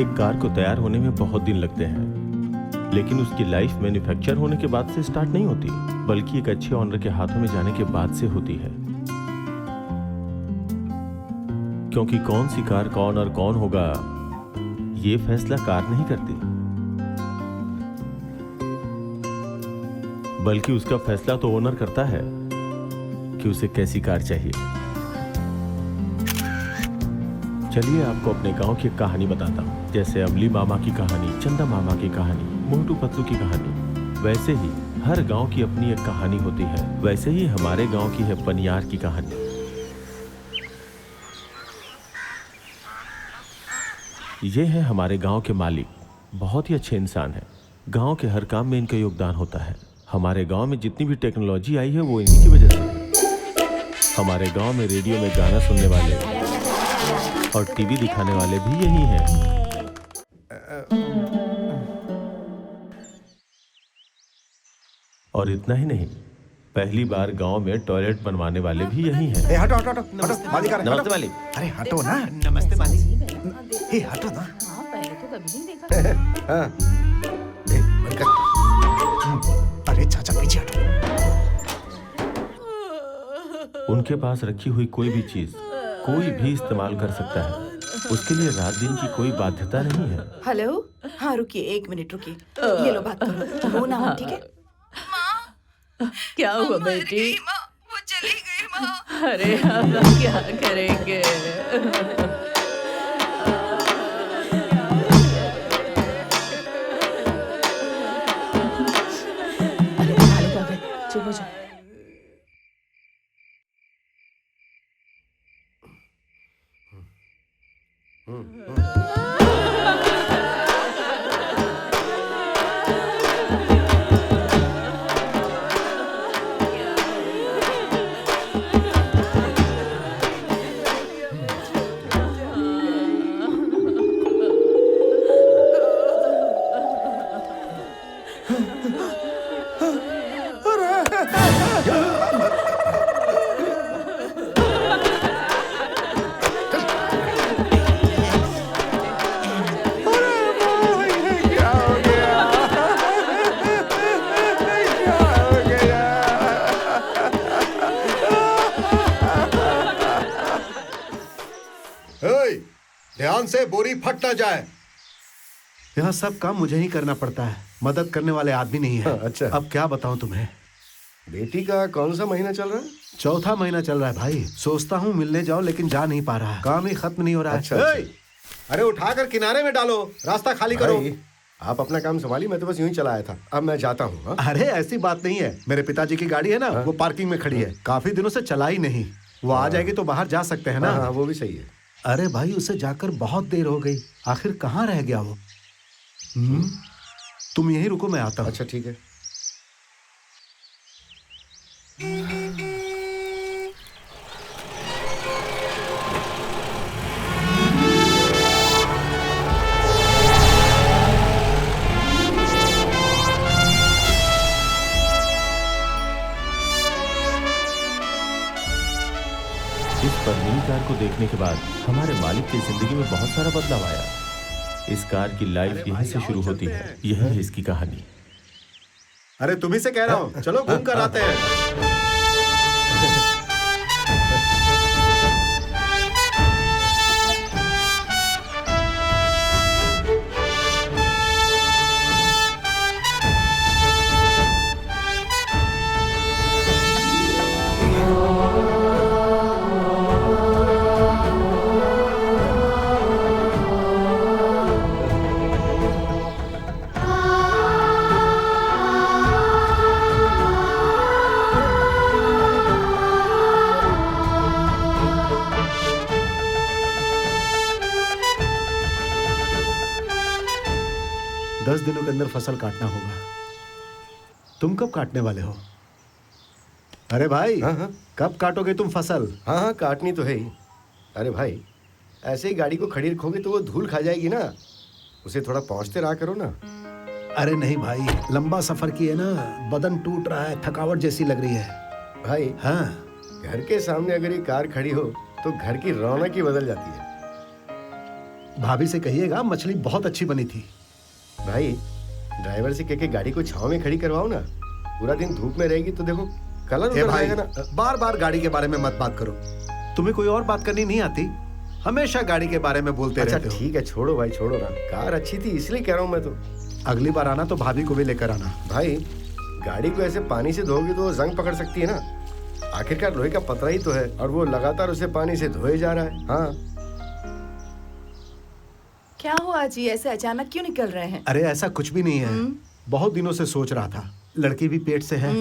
एक कार को तैयार होने में बहुत दिन लगते हैं, लेकिन उसकी लाइफ मैन्युफैक्चर होने के बाद से स्टार्ट नहीं होती, बल्कि एक अच्छे ऑनर के हाथों में जाने के बाद से होती है। क्योंकि कौन सी कार का ऑनर कौन होगा, ये फैसला कार नहीं करती, बल्कि उसका फैसला तो ओनर करता है कि उसे कैसी कार चाहिए। चलिए आपको अपने गांव की एक कहानी बताता हूँ। जैसे अमली मामा की कहानी, चंदा मामा की कहानी, मोटू पतलू की कहानी, वैसे ही हर गांव की अपनी एक कहानी होती है। वैसे ही हमारे गांव की है पनियार की कहानी। ये है हमारे गांव के मालिक, बहुत ही अच्छे इंसान हैं। गांव के हर काम में इनका योगदान होता है। हमारे गांव में जितनी भी टेक्नोलॉजी आई है वो इन्हीं की वजह से। हमारे गांव में रेडियो में गाना सुनने वाले और टीवी दिखाने वाले भी यही हैं। और इतना ही नहीं, पहली बार गांव में टॉयलेट बनवाने वाले भी यही हैं। हटो हटो हटो हटो, मालिक आ रहे हैं। नमस्ते मालिक। अरे हटो ना। नमस्ते मालिक। हे हटो ना। हाँ, पहले तो कभी नहीं देखा। हाँ। बंद कर। अरे चाचा पीछे हटो। उनके पास रखी हुई कोई भी चीज कोई भी इस्तेमाल कर सकता है। उसके लिए रात दिन की कोई बाध्यता नहीं है। हेलो, हाँ रुकिए, 1 मिनट रुकिए। ये लो बात करो, रो ना हो, ठीक है? क्या हुआ बेटी? वो चली गई माँ। अरे हम क्या करेंगे? अरे मालिक आ गए, चुप हो जाओ। ध्यान से बोरी फट ना जाए। यह सब काम मुझे ही करना पड़ता है, मदद करने वाले आदमी नहीं है। अच्छा। अब क्या बताऊं तुम्हें। बेटी का कौन सा महीना चल रहा है? 4था महीना चल रहा है भाई। सोचता हूँ मिलने जाओ, लेकिन जा नहीं पा रहा है। काम ही खत्म नहीं हो रहा अच्छा, है। अच्छा। अरे उठाकर किनारे में डालो, रास्ता खाली करो। आप अपना काम संभालिए, मैं तो बस यूं ही चला आया था। अब मैं जाता हूँ। अरे ऐसी बात नहीं है, मेरे पिताजी की गाड़ी है ना, वो पार्किंग में खड़ी है, काफी दिनों से चला ही नहीं। वो आ जाएगी तो बाहर जा सकते हैं ना। हाँ, वो भी सही है। अरे भाई उसे जाकर बहुत देर हो गई, आखिर कहाँ रह गया वो? तुम यहीं रुको, मैं आता हूँ। अच्छा ठीक है। इस परमीन कार को देखने के बाद हमारे मालिक की जिंदगी में बहुत सारा बदलाव आया। इस कार की लाइफ यहीं से शुरू होती है। यह है इसकी कहानी। अरे तुम्ही से कह रहा हूँ, चलो घूम कर आते हैं। 10 दिनों के अंदर फसल काटना होगा। तुम कब काटने वाले हो? अरे भाई, हाँ। कब काटोगे तुम फसल? हाँ, काटनी तो है ही। अरे भाई, ऐसे ही गाड़ी को खड़ी रखोगे तो वो धूल खा जाएगी ना। उसे थोड़ा पहुंचते रहा करो ना। अरे नहीं भाई, लंबा सफर किए ना, बदन टूट रहा है, थकावट जैसी लग रही है। भाई हाँ, घर के सामने अगर ये कार खड़ी हो तो घर की रौनक ही बदल जाती है। भाभी से कहिएगा मछली बहुत अच्छी बनी थी। भाई ड्राइवर से कह के गाड़ी को छांव में खड़ी करवाओ ना, पूरा दिन धूप में रहेगी तो देखो कलर हे उतर भाई, जाएगा ना। बार बार गाड़ी के बारे में मत बात करो। तुम्हें कोई और बात करनी नहीं आती? हमेशा गाड़ी के बारे में बोलते अच्छा रहते हो। ठीक है, छोड़ो भाई छोड़ो ना, कार अच्छी थी इसलिए कह रहा हूँ मैं तो। अगली बार आना तो भाभी को भी लेकर आना। भाई गाड़ी को ऐसे पानी से धोगी तो वो जंग पकड़ सकती है ना, आखिरकार लोहे का पतरा ही तो है और वो लगातार उसे पानी से धोए जा रहा है। हाँ क्या हुआ जी, ऐसे अचानक क्यों निकल रहे हैं? अरे ऐसा कुछ भी नहीं है, बहुत दिनों से सोच रहा था, लड़की भी पेट से है,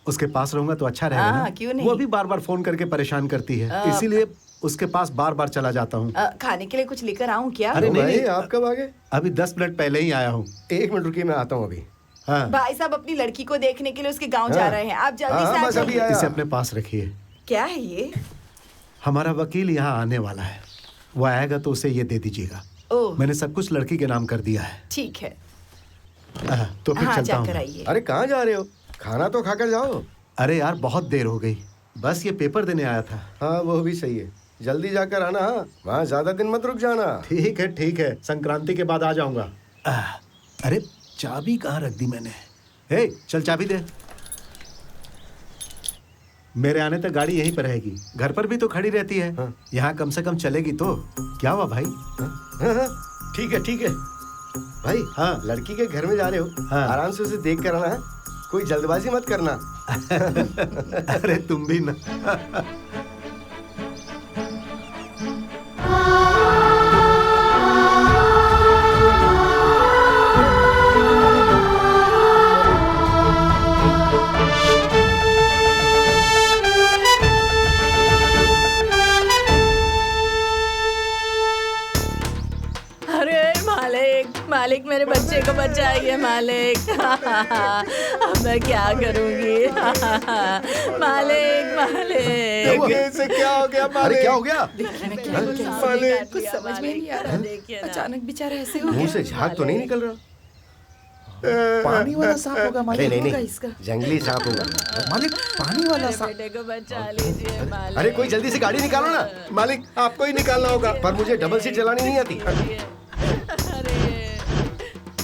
उसके पास रहूंगा तो अच्छा रहेगा ना। क्यों नहीं? वो भी बार बार फोन करके परेशान करती है, इसीलिए उसके पास बार बार चला जाता हूँ। खाने के लिए कुछ लेकर आऊं क्या? अरे नहीं, भाई नहीं। आप कब आ गए? अभी 10 मिनट पहले ही आया हूँ। 1 मिनट रुकिए, मैं आता हूँ अभी। हाँ, भाई साहब अपनी लड़की को देखने के लिए उसके गांव जा रहे हैं, आप जल्दी से आ बस अभी जाइए। आया। इसे अपने पास रखिए। क्या है ये? हमारा वकील यहाँ आने वाला है, वो आएगा तो उसे ये दे दीजिएगा। ओह मैंने सब कुछ लड़की के नाम कर दिया है। ठीक है, तो फिर हाँ चलता जाकर हूँ। आइए। अरे कहाँ जा रहे हो? खाना तो खाकर जाओ। अरे यार बहुत देर हो गई, बस ये पेपर देने आया था। हाँ वो भी सही है, जल्दी जाकर आना। हाँ वहाँ ज्यादा दिन मत रुक जाना। ठीक है, संक्रांति के बाद आ जाऊंगा। अरे चाबी कहाँ रख दी मैंने? हे चल चाबी दे। मेरे आने तक गाड़ी यहीं पर रहेगी, घर पर भी तो खड़ी रहती है। हाँ। यहाँ कम से कम चलेगी तो। क्या हुआ भाई? हाँ, ठीक है ठीक है भाई। हाँ। लड़की के घर में जा रहे हो, हाँ। आराम से उसे देख कर आना है, कोई जल्दबाजी मत करना। अरे तुम भी ना। अरे मालिक मालिक मेरे बच्चे को बचाइए मालिक। अब मैं क्या करूंगी? मालिक मालिक इसे क्या हो गया? अरे क्या हो गया? मालिक कुछ समझ में नहीं आ रहा। देखिए ना। अचानक बेचारा ऐसे हो मुंह गया। से झाग तो नहीं निकल रहा? पानी वाला सांप होगा मालिक। नहीं होगा नहीं इसका। जंगली सांप होगा। मालिक पानी वाला मेरे सांप। बेटे को बचा लीजिए मालिक। अरे कोई जल्दी से गाड़ी निकालो ना। मालिक आपको ही निकालना होगा। पर मुझे डबल सीट चलानी नहीं आती।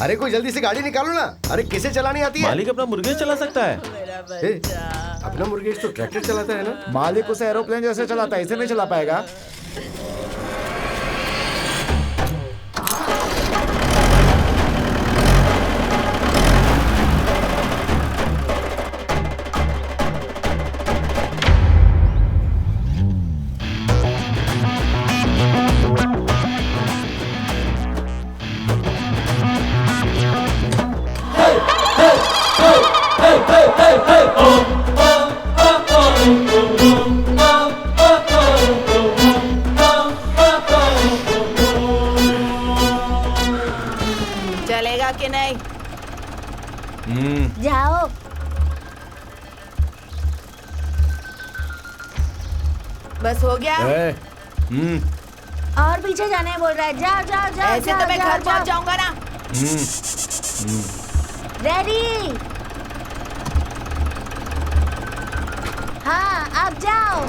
अरे कोई जल्दी से गाड़ी निकालो ना। अरे किसे चलानी आती है? मालिक अपना मुर्गे चला सकता है। मेरा ए, बच्चा। अपना मुर्गेश तो ट्रैक्टर चलाता है ना। मालिक उसे एरोप्लेन जैसे चलाता है, इसे नहीं चला पाएगा। चलेगा कि नहीं? जाओ। बस हो गया। और पीछे जाने बोल रहा है। जाओ जाओ जाओ। ऐसे तो मैं घर पहुंच जाऊंगा ना। रेडी? हाँ अब जाओ।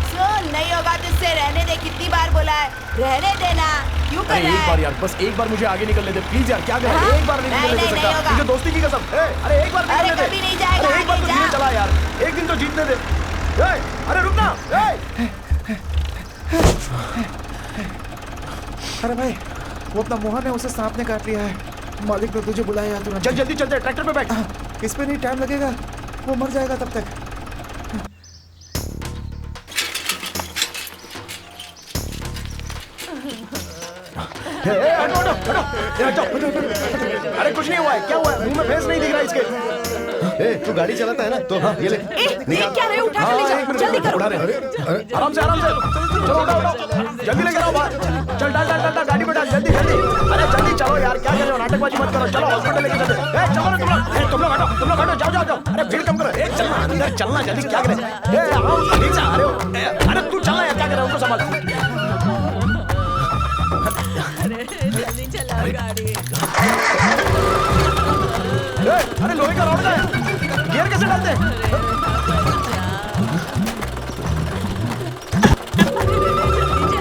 सुन, नहीं होगा तो इससे रहने दे। कितनी बार बोला है रहने देना, क्यों कर रहा है? यार, बस एक बार मुझे आगे निकलने दे प्लीज यार। क्या कर रहा है? हाँ? एक बार नहीं नहीं, निकलने दे नहीं, सकता। नहीं होगा। मुझे दोस्ती की कसम। अरे एक बार अरे निकलने दे। कभी नहीं जाएगा, अरे एक बार तो आगे धीरे जा। चला यार, एक दिन तो जीतने दे। अरे रुक ना। अरे भाई, वो अपना मोहन है, उसे सांप ने काट लिया है। मालिक ने तुझे बुलाया यार, तुरंत चल जल्दी चलते, ट्रैक्टर पे बैठ। इस पे नहीं टाइम लगेगा, वो मर जाएगा तब तक। अरे कुछ नहीं हुआ है। क्या हुआ है? मुंह में फेस नहीं दिख रहा इसके। ए, तू गाड़ी चलाता है ना, तो हाँ ये ले। देख क्या रहे हो? उठा के ले जाओ, जल्दी करो। आराम से आराम से। चलो उठाओ उठाओ, जल्दी लेकर आओ बाहर। चल डाल डाल डाल डाल, गाड़ी में डाल, जल्दी जल्दी। अरे जल्दी चलो यार, क्या कर रहे हो? नाटकबाजी मत करो, चलो हॉस्पिटल लेके चलते। चलो ना तुम लोग हटो, जाओ जाओ जाओ। अरे भीड़ कम करो। चलना अंदर, चलना जल्दी। क्या करे? आओ, नीचे आ रहे हो। अरे तू चलना यार, क्या कर रहे हो? उनको संभाल। मालिक। गाड़ी। अरे लोहे का रॉड है, गियर कैसे डालते हैं?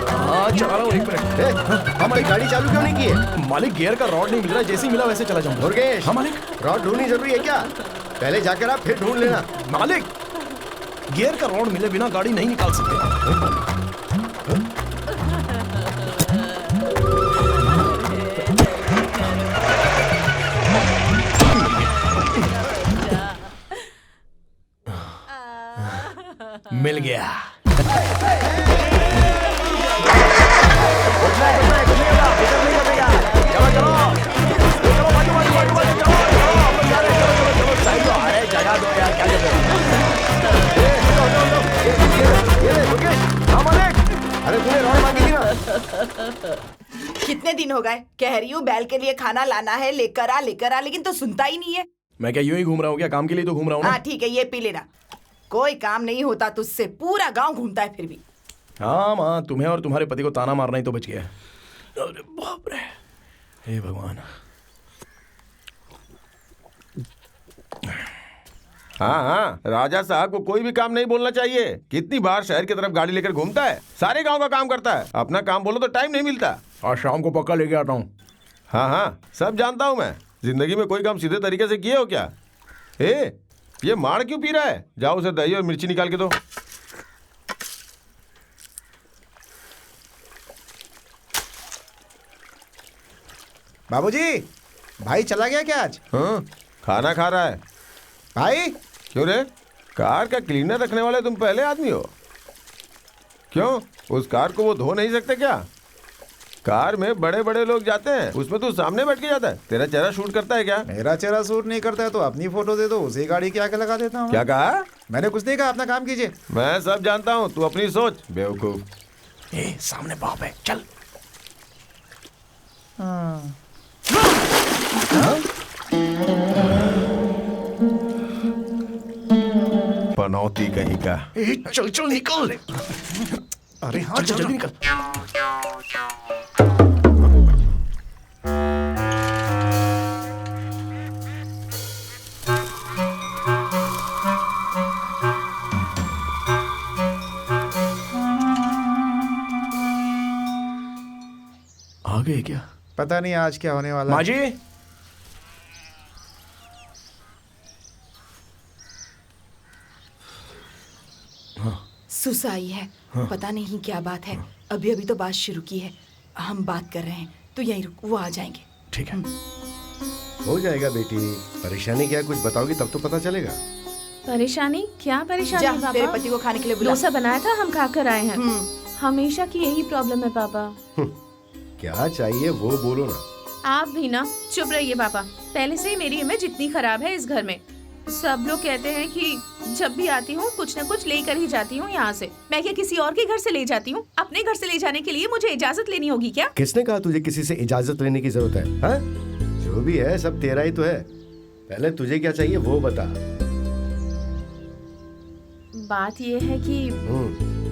हाँ चला रहा हूँ, एक मिनट। हमारी गाड़ी चालू क्यों नहीं की है? मालिक गियर का रॉड नहीं मिल रहा, जैसे ही मिला वैसे चला जाऊंगा। मुर्गेश, हाँ मालिक। रॉड ढूंढनी जरूरी है क्या? पहले जाकर आप फिर ढूंढ लेना। मालिक गियर का रॉड मिले बिना गाड़ी नहीं निकाल सकते। मिल गया। अरे तूने रॉड मांगी थी ना? कितने दिन हो गए कह रही हूँ बैल के लिए खाना लाना है, लेकर आ लेकिन तो सुनता ही नहीं है। मैं क्या यूं ही घूम रहा हूँ क्या? काम के लिए तो घूम रहा हूँ हाँ ना। ठीक है, ये पी लेना। कोई काम नहीं होता तुझसे, पूरा गांव घूमता है फिर भी। हाँ माँ, तुम्हें और तुम्हारे पति को ताना मारना ही तो बच गया। अरे बाप रे, हे भगवान। हाँ हाँ, राजा साहब को कोई भी काम नहीं बोलना चाहिए। कितनी बार शहर की तरफ गाड़ी लेकर घूमता है, सारे गांव का काम करता है। अपना काम बोलो तो टाइम नहीं मिलता। आज शाम को पक्का लेके आता हूँ। हाँ हाँ, सब जानता हूँ मैं। जिंदगी में कोई काम सीधे तरीके से किए हो क्या? ये मार क्यों पी रहा है? जाओ उसे दही और मिर्ची निकाल के दो। बाबूजी, भाई चला गया क्या आज? हाँ, खाना खा रहा है। भाई क्यों रे? कार का क्लीनर रखने वाले तुम पहले आदमी हो? क्यों, उस कार को वो धो नहीं सकते क्या? कार में बड़े बड़े लोग जाते हैं, उसमें तू सामने बैठ के जाता है। तेरा चेहरा शूट करता है क्या? मेरा चेहरा सूट नहीं करता है तो अपनी फोटो दे दो, उसी गाड़ी के आगे लगा देता हूँ। क्या कहा? मैंने कुछ नहीं कहा, अपना काम कीजिए। मैं सब जानता हूँ, तू अपनी सोच बेवकूफ। सामने बाप है, चल। पनौती कहीं का। चल चल निकल। अरे हाँ चल जल्दी निकल। आ गए क्या? पता नहीं आज क्या होने वाला। माँ जी, सुसाई है। पता नहीं क्या बात है। अभी अभी तो बात शुरू की है, हम बात कर रहे हैं, तो यहीं रुक, वो आ जाएंगे। ठीक है। हो जाएगा बेटी, परेशानी क्या है कुछ बताओगी तब तो पता चलेगा। परेशानी? क्या जा, परेशानी तेरे पापा? पति को खाने के लिए बुला। डोसा बनाया था, हम खा कर आए हैं। हमेशा की यही प्रॉब्लम है पापा। क्या चाहिए वो बोलो ना। आप भी ना चुप रहिए पापा। पहले से ही मेरी इमेज इतनी खराब है इस घर में। सब लोग कहते हैं कि जब भी आती हूँ कुछ न कुछ लेकर ही जाती हूँ यहाँ से। मैं क्या किसी और के घर से ले जाती हूँ? अपने घर से ले जाने के लिए मुझे इजाजत लेनी होगी क्या? किसने कहा तुझे किसी से इजाजत लेने की जरूरत है? हाँ? जो भी है सब तेरा ही तो है। पहले तुझे क्या चाहिए वो बता। बात ये है कि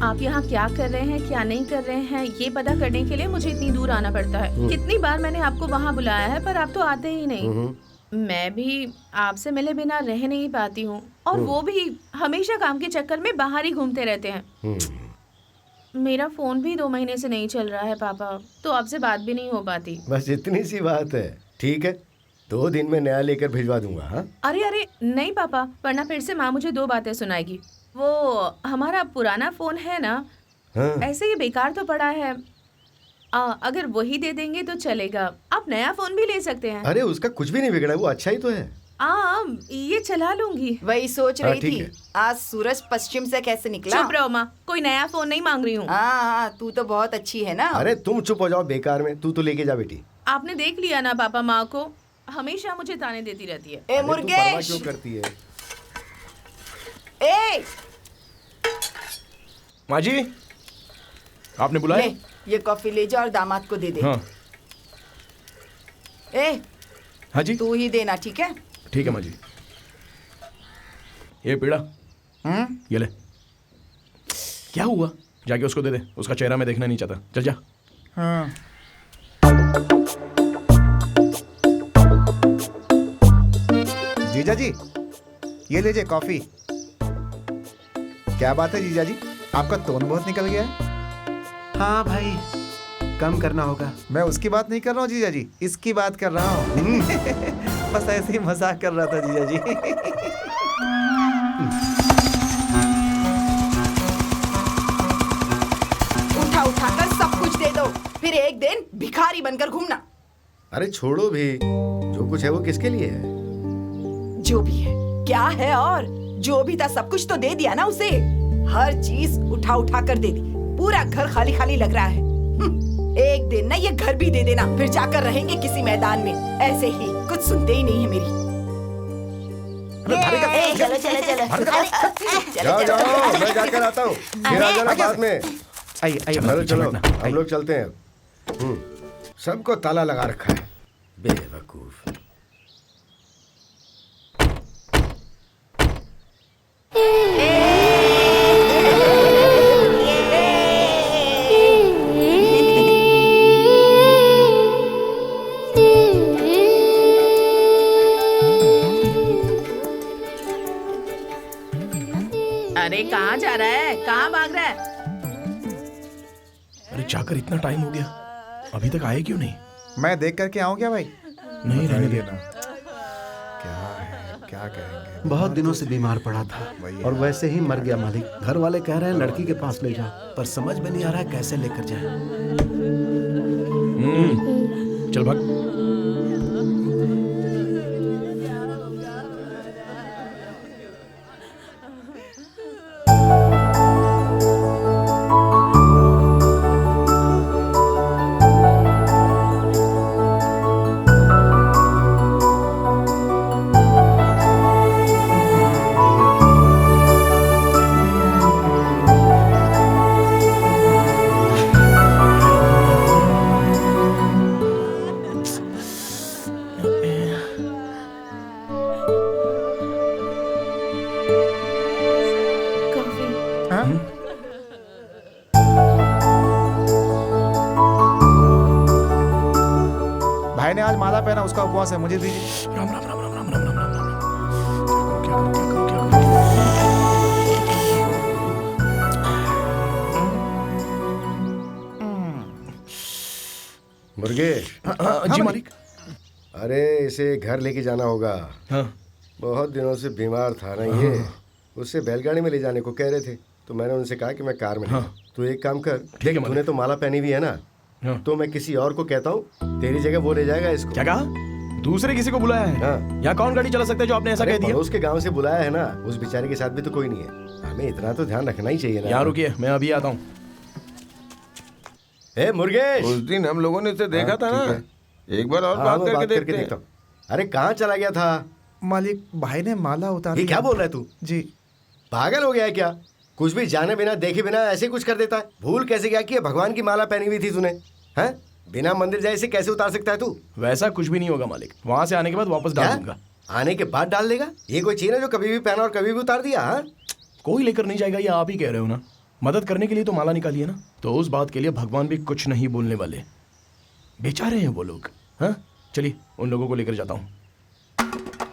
आप यहाँ क्या कर रहे हैं क्या नहीं कर रहे हैं ये पता करने के लिए मुझे इतनी दूर आना पड़ता है। कितनी बार मैंने आपको वहाँ बुलाया है पर आप तो आते ही नहीं। मैं भी आपसे मिले बिना रह नहीं पाती हूँ और वो भी हमेशा काम के चक्कर में बाहर ही घूमते रहते हैं। मेरा फोन भी 2 महीने से नहीं चल रहा है पापा, तो आपसे बात भी नहीं हो पाती। बस इतनी सी बात है। ठीक है, 2 दिन में नया लेकर भिजवा दूंगा। हाँ? अरे नहीं पापा, वरना फिर से माँ मुझे 2 बातें सुनाएगी। वो हमारा पुराना फोन है ना, हाँ। ऐसे ही बेकार तो पड़ा है। अगर वही दे देंगे तो चलेगा। आप नया फोन भी ले सकते हैं। अरे उसका कुछ भी नहीं बिगड़ा, वो अच्छा ही तो है। ये चला लूंगी। वही सोच रही ठीक थी है। आज सूरज पश्चिम से कैसे निकला। चुप रहो माँ, कोई नया फोन नहीं मांग रही हूँ। हाँ, तू तो बहुत अच्छी है ना। अरे तुम चुप हो जाओ बेकार में, तू तो लेके जा बेटी। आपने देख लिया ना पापा, माँ को हमेशा मुझे ताने देती रहती है। ए अरे तू परवाह मुर्गेश, क्यों करती है? ए माँ जी, आपने बुलाया? ले ये कॉफी ले जा और दामाद को दे दे। हाँ। ए हाँ जी, तू ही देना, ठीक है? ठीक है माँ जी। ये पीड़ा, ये ले। क्या हुआ? जाके उसको दे दे, उसका चेहरा मैं देखना नहीं चाहता। चल जा। हाँ। जीजा जी, ये लीजिए कॉफी। क्या बात है जीजा जी, आपका टोन बहुत निकल गया है। हाँ भाई, कम करना होगा। मैं उसकी बात नहीं कर रहा हूँ जीजा जी, इसकी बात कर रहा हूँ। बस ऐसे ही मजाक कर रहा था जीजा जी। उठा उठा कर सब कुछ दे दो, फिर एक दिन भिखारी बनकर घूमना। अरे छोड़ो भी, जो कुछ है वो किसके लिए है? जो भी है, क्या है, और जो भी था सब कुछ तो दे दिया ना उसे। हर चीज उठा उठा कर दे दी, पूरा घर खाली खाली लग रहा है। एक दिन ना ये घर भी दे देना, फिर जाकर रहेंगे किसी मैदान में। ऐसे ही कुछ सुनते ही नहीं है मेरी। चलो चलो चलो। जाओ जाओ, मैं जाकर आता हूँ, फिर आ जाना बाद में। आइए आइए, चलो चलो, बैठना। हम लोग चलते हैं। सबको ताला लगा रखा है, बेवकूफ। अरे कहाँ जा रहा है, कहाँ भाग रहा है? अरे जाकर इतना टाइम हो गया, अभी तक आए क्यों नहीं? मैं देख करके आऊँ क्या भाई? नहीं रहने देना। क्या है, क्या कहेंगे? बहुत दिनों से बीमार पड़ा था और वैसे ही मर गया मालिक। घर वाले कह रहे हैं लड़की के पास ले जाओ, पर समझ में नहीं आ रहा है कैसे लेकर जाए। चल भाग। कॉफी। हाँ? भाई ने आज माला पहना, उसका उपवास है, मुझे दीजिए। राम राम राम राम राम राम राम राम राम। क्या करूं, क्या करूं, क्या करूं, क्या मुर्गेश, करूं? जी मालिक। अरे इसे घर लेके जाना होगा। हाँ। बहुत दिनों से बीमार था ना ये, उससे बैलगाड़ी में ले जाने को कह रहे थे, तो मैंने उनसे कहा कि मैं कार में ले जाऊं। तो एक काम कर, देख तूने तो माला पहनी हुई है ना, हाँ। तो मैं किसी और को कहता हूँ, तेरी जगह वो ले जाएगा इसको। क्या कहा? दूसरे किसी को बुलाया है? हाँ। यहाँ कौन गाड़ी चला सकता है जो आपने ऐसा अरे कह दिया? पड़ोस के गांव से बुलाया है ना, उस बेचारे के साथ भी तो कोई नहीं है। हमें इतना तो ध्यान रखना ही चाहिए ना। यहाँ रुकिए, मैं अभी आता हूँ। ए मुर्गेश, उस दिन हम लोगों ने इसे देखा था ठीक ना, है। एक बार और हाँ, बात मैं करके देखते देखता हैं। हूँ। अरे कहाँ चला गया था? मालिक, भाई ने माला उतार ये दी। क्या बोल रहा है तू? जी। पागल हो गया है क्या? कुछ भी जाने बिना देखे बिना ऐसे कुछ कर देता है। भूल कैसे गया कि ये भगवान की माला पहनी हुई थी तूने? हैं? बिना मंदिर जाए इसे कैसे उतार सकता है तू? वैसा कुछ भी नहीं होगा मालिक, वहां से आने के बाद वापस डाल क्या? दूंगा। आने के बाद डाल देगा? ये कोई चीज है जो कभी भी पहना और कभी भी उतार दिया? हाँ? कोई लेकर नहीं जाएगा, ये आप ही कह रहे हो ना। मदद करने के लिए तो माला निकाली है ना, तो उस बात के लिए भगवान भी कुछ नहीं बोलने वाले। बेचारे हैं वो लोग। हाँ, चलिए उन लोगों को लेकर जाता हूँ।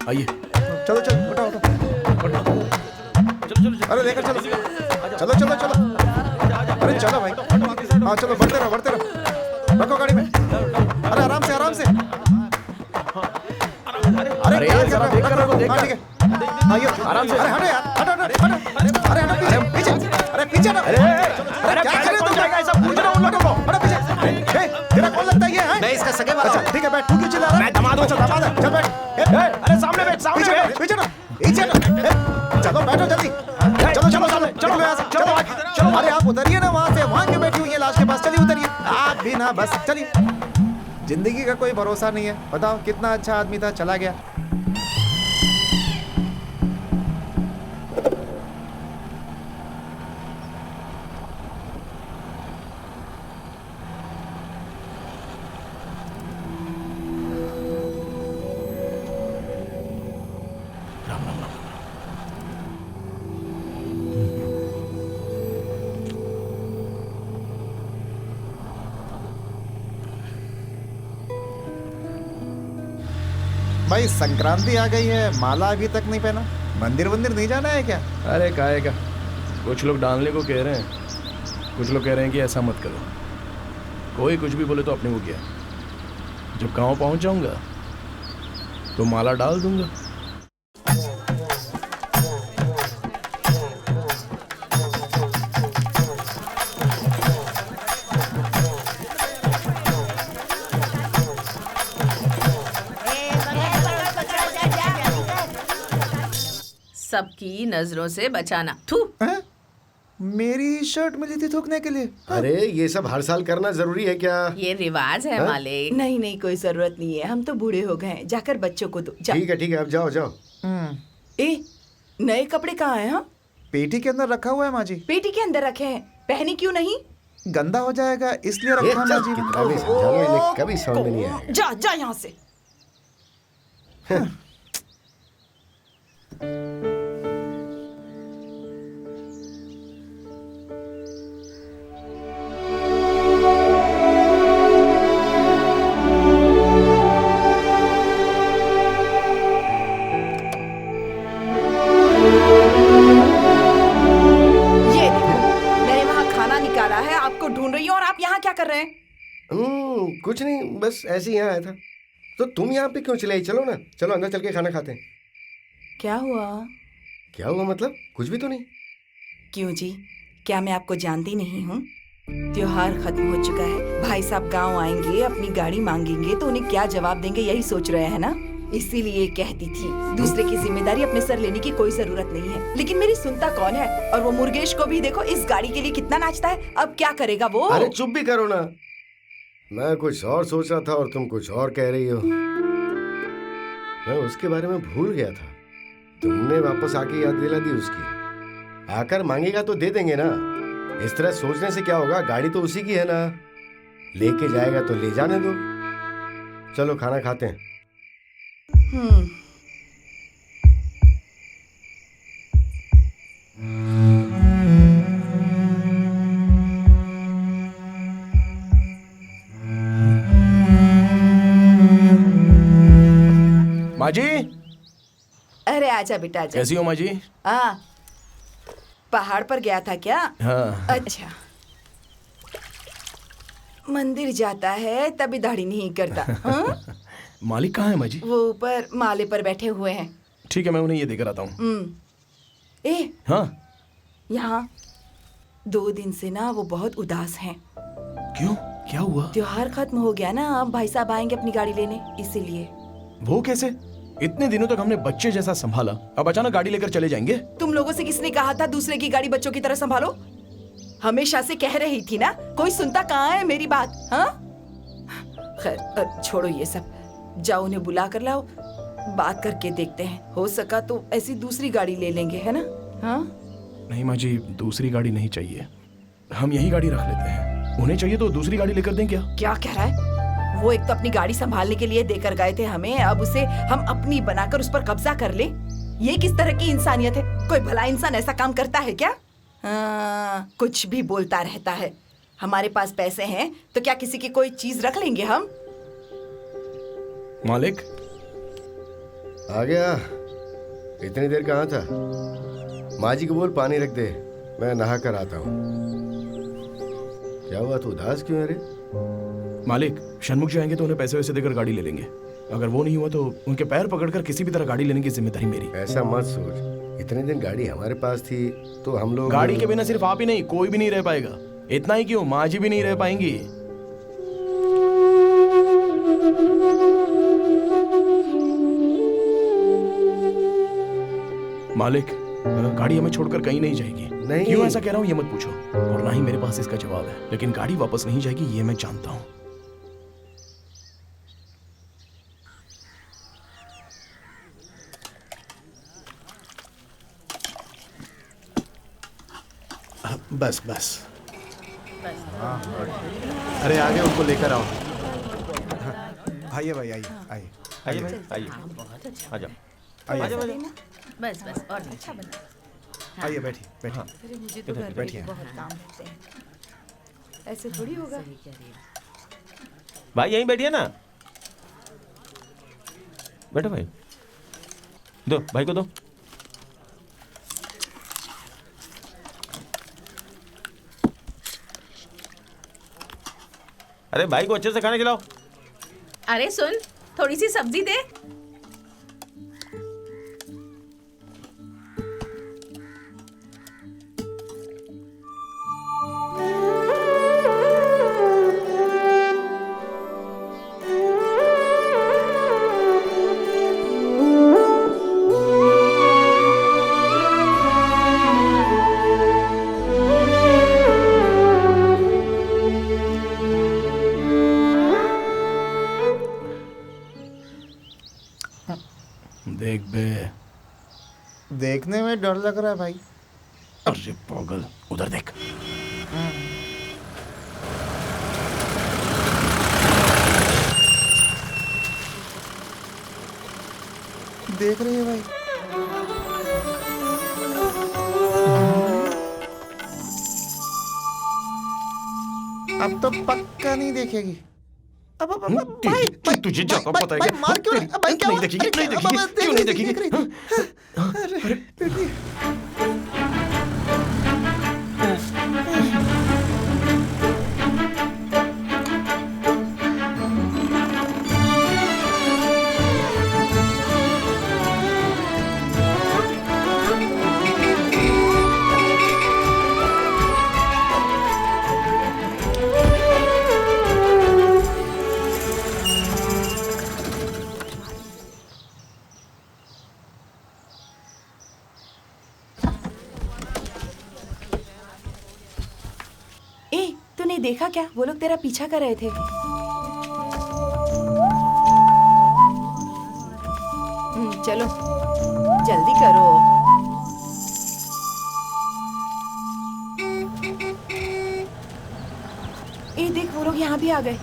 आइए। चलो चलो, उठाओ उठाओ। अरे लेकर चलो, चलो चलो चलो। अरे चलो भाई, हाँ चलो, बढ़ते रहो बढ़ते रहो। रखो गाड़ी में। अरे आराम से आराम से। अरे यार जरा देख कर रखो, देख हाँ कर। ठीक है, आइए आराम से। अरे हटो यार, हटो हटो हटो। अरे हटो पीछे पीछे। अरे पीछे ना। अरे क्या कर रहे हो तुम? ऐसा पूछना उन लोगों को। हटो पीछे। ए, तेरा कौन लगता है ये? है मैं इसका सगे वाला अच्छा ठीक है, बैठ। तू क्यों चिल्ला रहा है? मैं दामाद हूँ। अच्छा दामाद है, चल बैठ। अरे सामने बैठ, सामने पीछे ना, बैठ। पीछे ना, पीछे ना। चलो बैठो जल्दी। चलो चलो चलो चलो यहाँ से, चलो चलो। अरे आप उतरिए ना वहाँ से, वहाँ क्यों बैठी हुई है लाश के पास? चलिए उतरिए आप भी ना, बस चलिए। जिंदगी का कोई भरोसा नहीं है। बताओ कितना अच्छा आदमी था, चला गया। भाई संक्रांति आ गई है, माला अभी तक नहीं पहना। मंदिर वंदिर नहीं जाना है क्या? अरे काहे का, कुछ लोग डालने को कह रहे हैं, कुछ लोग कह रहे हैं कि ऐसा मत करो। कोई कुछ भी बोले तो अपने को क्या, जब गांव पहुंच जाऊंगा तो माला डाल दूंगा। सबकी नजरों से बचाना। थू। मेरी शर्ट मिली थी थूकने के लिए। अरे ये सब हर साल करना जरूरी है क्या? ये रिवाज है मालिक। नहीं नहीं, कोई जरूरत नहीं है, हम तो बूढ़े हो गए हैं। जाकर बच्चों को दो। ठीक है, अब जाओ जाओ। ए, नए कपड़े कहाँ हैं? हाँ, पेटी के अंदर रखा हुआ है माँ जी। पेटी के अंदर रखे हैं, पहने क्यों नहीं? गंदा हो जाएगा इसलिए रखा है माँ जी। कितना भी समझा लो, इन्हें कभी समझ में नहीं आएगा। जा जा यहाँ से। ढूंढ रही हूँ और आप यहाँ क्या कर रहे हैं? कुछ नहीं, बस ऐसे ही यहाँ आया था। तो तुम यहाँ पे क्यों चले आई? चलो ना, चलो अंदर चल के खाना खाते हैं। क्या हुआ? क्या हुआ मतलब? कुछ भी तो नहीं। क्यों जी, क्या मैं आपको जानती नहीं हूँ? त्योहार खत्म हो चुका है, भाई साहब गांव आएंगे, अपनी गाड़ी मांगेंगे तो उन्हें क्या जवाब देंगे, यही सोच रहे हैं ना? इसीलिए कहती थी दूसरे की जिम्मेदारी अपने सर लेने की कोई जरूरत नहीं है। लेकिन मेरी सुनता कौन है? और वो मुर्गेश को भी देखो, इस गाड़ी के लिए कितना नाचता है। अब क्या करेगा वो? अरे चुप भी करो ना, मैं कुछ और सोच रहा था और तुम कुछ और कह रही हो। मैं उसके बारे में भूल गया था, तुमने वापस आके याद दिला दी उसकी। आकर मांगेगा तो दे देंगे ना, इस तरह सोचने से क्या होगा? गाड़ी तो उसी की है ना, लेके जाएगा तो ले जाने दो। चलो खाना खाते हैं। माँ जी। अरे आजा बेटा आजा। कैसी हो माँ जी? हाँ, पहाड़ पर गया था क्या? हाँ। अच्छा, मंदिर जाता है तभी दाढ़ी नहीं करता। हाँ? मालिक कहाँ है माँ जी? वो ऊपर माले पर बैठे हुए हैं। ठीक है, मैं उन्हें ये देकर आता हूँ। ए, हाँ, यहाँ 2 दिन से ना वो बहुत उदास हैं। क्यों, क्या हुआ? त्योहार खत्म हो गया ना, अब भाई साहब आएंगे अपनी गाड़ी लेने, इसीलिए। वो कैसे? इतने दिनों तक हमने बच्चे जैसा संभाला, अब अचानक गाड़ी लेकर चले जाएंगे? तुम लोगों से किसने कहा था दूसरे की गाड़ी बच्चों की तरह संभालो? हमेशा से कह रही थी ना, कोई सुनता कहाँ है मेरी बात? हाँ, खैर छोड़ो ये सब, जाओ उन्हें बुला कर लाओ, बात करके देखते हैं, हो सका तो ऐसी दूसरी गाड़ी ले लेंगे, है ना? हाँ? नहीं माँ जी, दूसरी गाड़ी नहीं चाहिए, हम यही गाड़ी रख लेते हैं। उन्हें चाहिए तो दूसरी गाड़ी लेकर दें क्या? क्या कह रहा है? वो एक तो अपनी गाड़ी संभालने के लिए देकर गए थे हमें, अब उसे हम अपनी बनाकर उस पर कब्जा कर ले? ये किस तरह की इंसानियत है? कोई भला इंसान ऐसा काम करता है क्या? कुछ भी बोलता रहता है। हमारे पास पैसे हैं तो क्या किसी की कोई चीज रख लेंगे हम? मालिक आ गया, इतनी देर कहाँ था? माँ जी को बोल पानी रख दे, मैं नहा कर आता हूँ। क्या हुआ, तू उदास क्यों है रे? मालिक, शनमुख जी आएंगे तो उन्हें पैसे वैसे देकर गाड़ी ले लेंगे। अगर वो नहीं हुआ तो उनके पैर पकड़कर किसी भी तरह गाड़ी लेने की जिम्मेदारी मेरी। ऐसा मत सोच, इतने दिन गाड़ी हमारे पास थी तो हम लोग। गाड़ी के बिना सिर्फ आप ही नहीं, कोई भी नहीं रह पाएगा। इतना ही क्यों, माँ जी भी नहीं रह पाएंगी। मालिक, गाड़ी हमें छोड़कर कहीं नहीं जाएगी। नहीं। क्यों ऐसा कह रहा हूँ ये मत पूछो, और ना ही मेरे पास इसका जवाब है, लेकिन गाड़ी वापस नहीं जाएगी ये मैं जानता हूँ। बस बस, अरे आगे उनको लेकर आओ। आइए भाई, आइए आइए आइए आइए, आ जाओ। आइए, बस बस, और अच्छा बना। आइए बैठिए बैठिए। अरे मुझे तो घर बैठिए। में बहुत काम होते हैं, ऐसे थोड़ी होगा। भाई यहीं बैठिए ना। बैठो भाई, दो भाई को दो। अरे भाई को अच्छे से खाना खिलाओ। अरे सुन, थोड़ी सी सब्जी दे। देख बे, देखने में डर लग रहा है भाई। अरे पागल, उधर देख। देख रही है भाई। अब तो पक्का नहीं देखेगी। अब भाई तुझे जगह पता है भाई क्या? मार क्यों रही? भाई क्या नहीं हुआ? देखेगी, नहीं अब देखेगी, देख क्यों रही नहीं थी, देखेगी? देख रही थी। अरे बेटी। ए, तूने देखा क्या? वो लोग तेरा पीछा कर रहे थे। चलो जल्दी करो। ए देख, वो लोग यहाँ भी आ गए।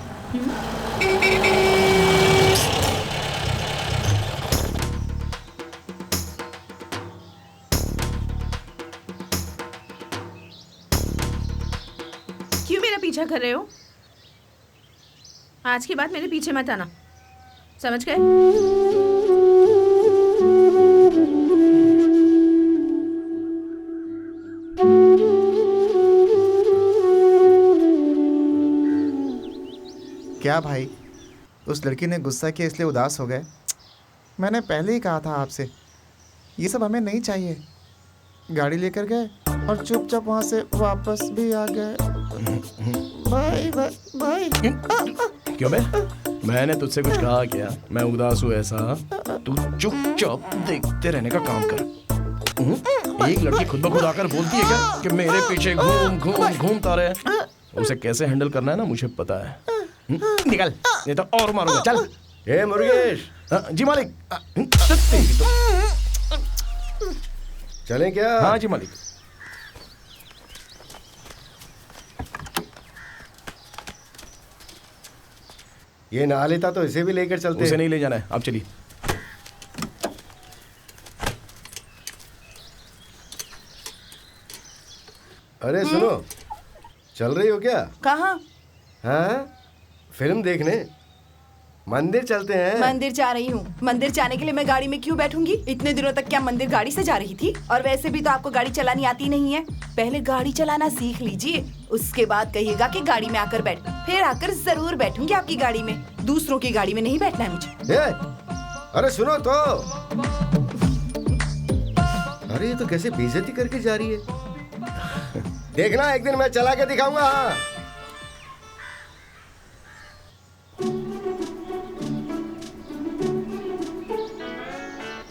क्यों मेरा पीछा कर रहे हो? आज के बाद मेरे पीछे मत आना, समझ गए? क्या भाई, उस लड़की ने गुस्सा किया इसलिए उदास हो गए? मैंने पहले ही कहा था आपसे, ये सब हमें नहीं चाहिए। गाड़ी लेकर गए और चुपचाप वहां से वापस भी आ गए। भाई भाई भाई। क्यों बे? मैंने तुझसे कुछ कहा क्या? मैं उदास हूँ ऐसा? तू चुपचाप देखते रहने का काम कर। एक लड़की खुद ब खुद आकर बोलती है क्या कि मेरे पीछे घूम घूम घूमता रहे? उसे कैसे हैंडल करना है ना, मुझे पता है। निकल, नहीं तो और मारूंगा। चल। ए मुर्गेश। जी मालिक। चलें क्या? हाँ जी मालिक। ये नहा लेता तो इसे भी लेकर चलते। उसे नहीं ले जाना है, आप चलिए। अरे सुनो, चल रही हो क्या? कहाँ? हाँ, फिल्म देखने मंदिर चलते हैं। मंदिर जा रही हूँ। मंदिर जाने के लिए मैं गाड़ी में क्यों बैठूंगी? इतने दिनों तक क्या मंदिर गाड़ी से जा रही थी? और वैसे भी तो आपको गाड़ी चलानी आती नहीं है। पहले गाड़ी चलाना सीख लीजिए, उसके बाद कहिएगा कि गाड़ी में आकर बैठ। फिर आकर जरूर बैठूंगी आपकी गाड़ी में, दूसरों की गाड़ी में नहीं बैठना है मुझे। अरे सुनो तो। अरे ये तो कैसे बेइज्जती करके जा रही है। देखना, एक दिन मैं चला के दिखाऊंगा। हाँ।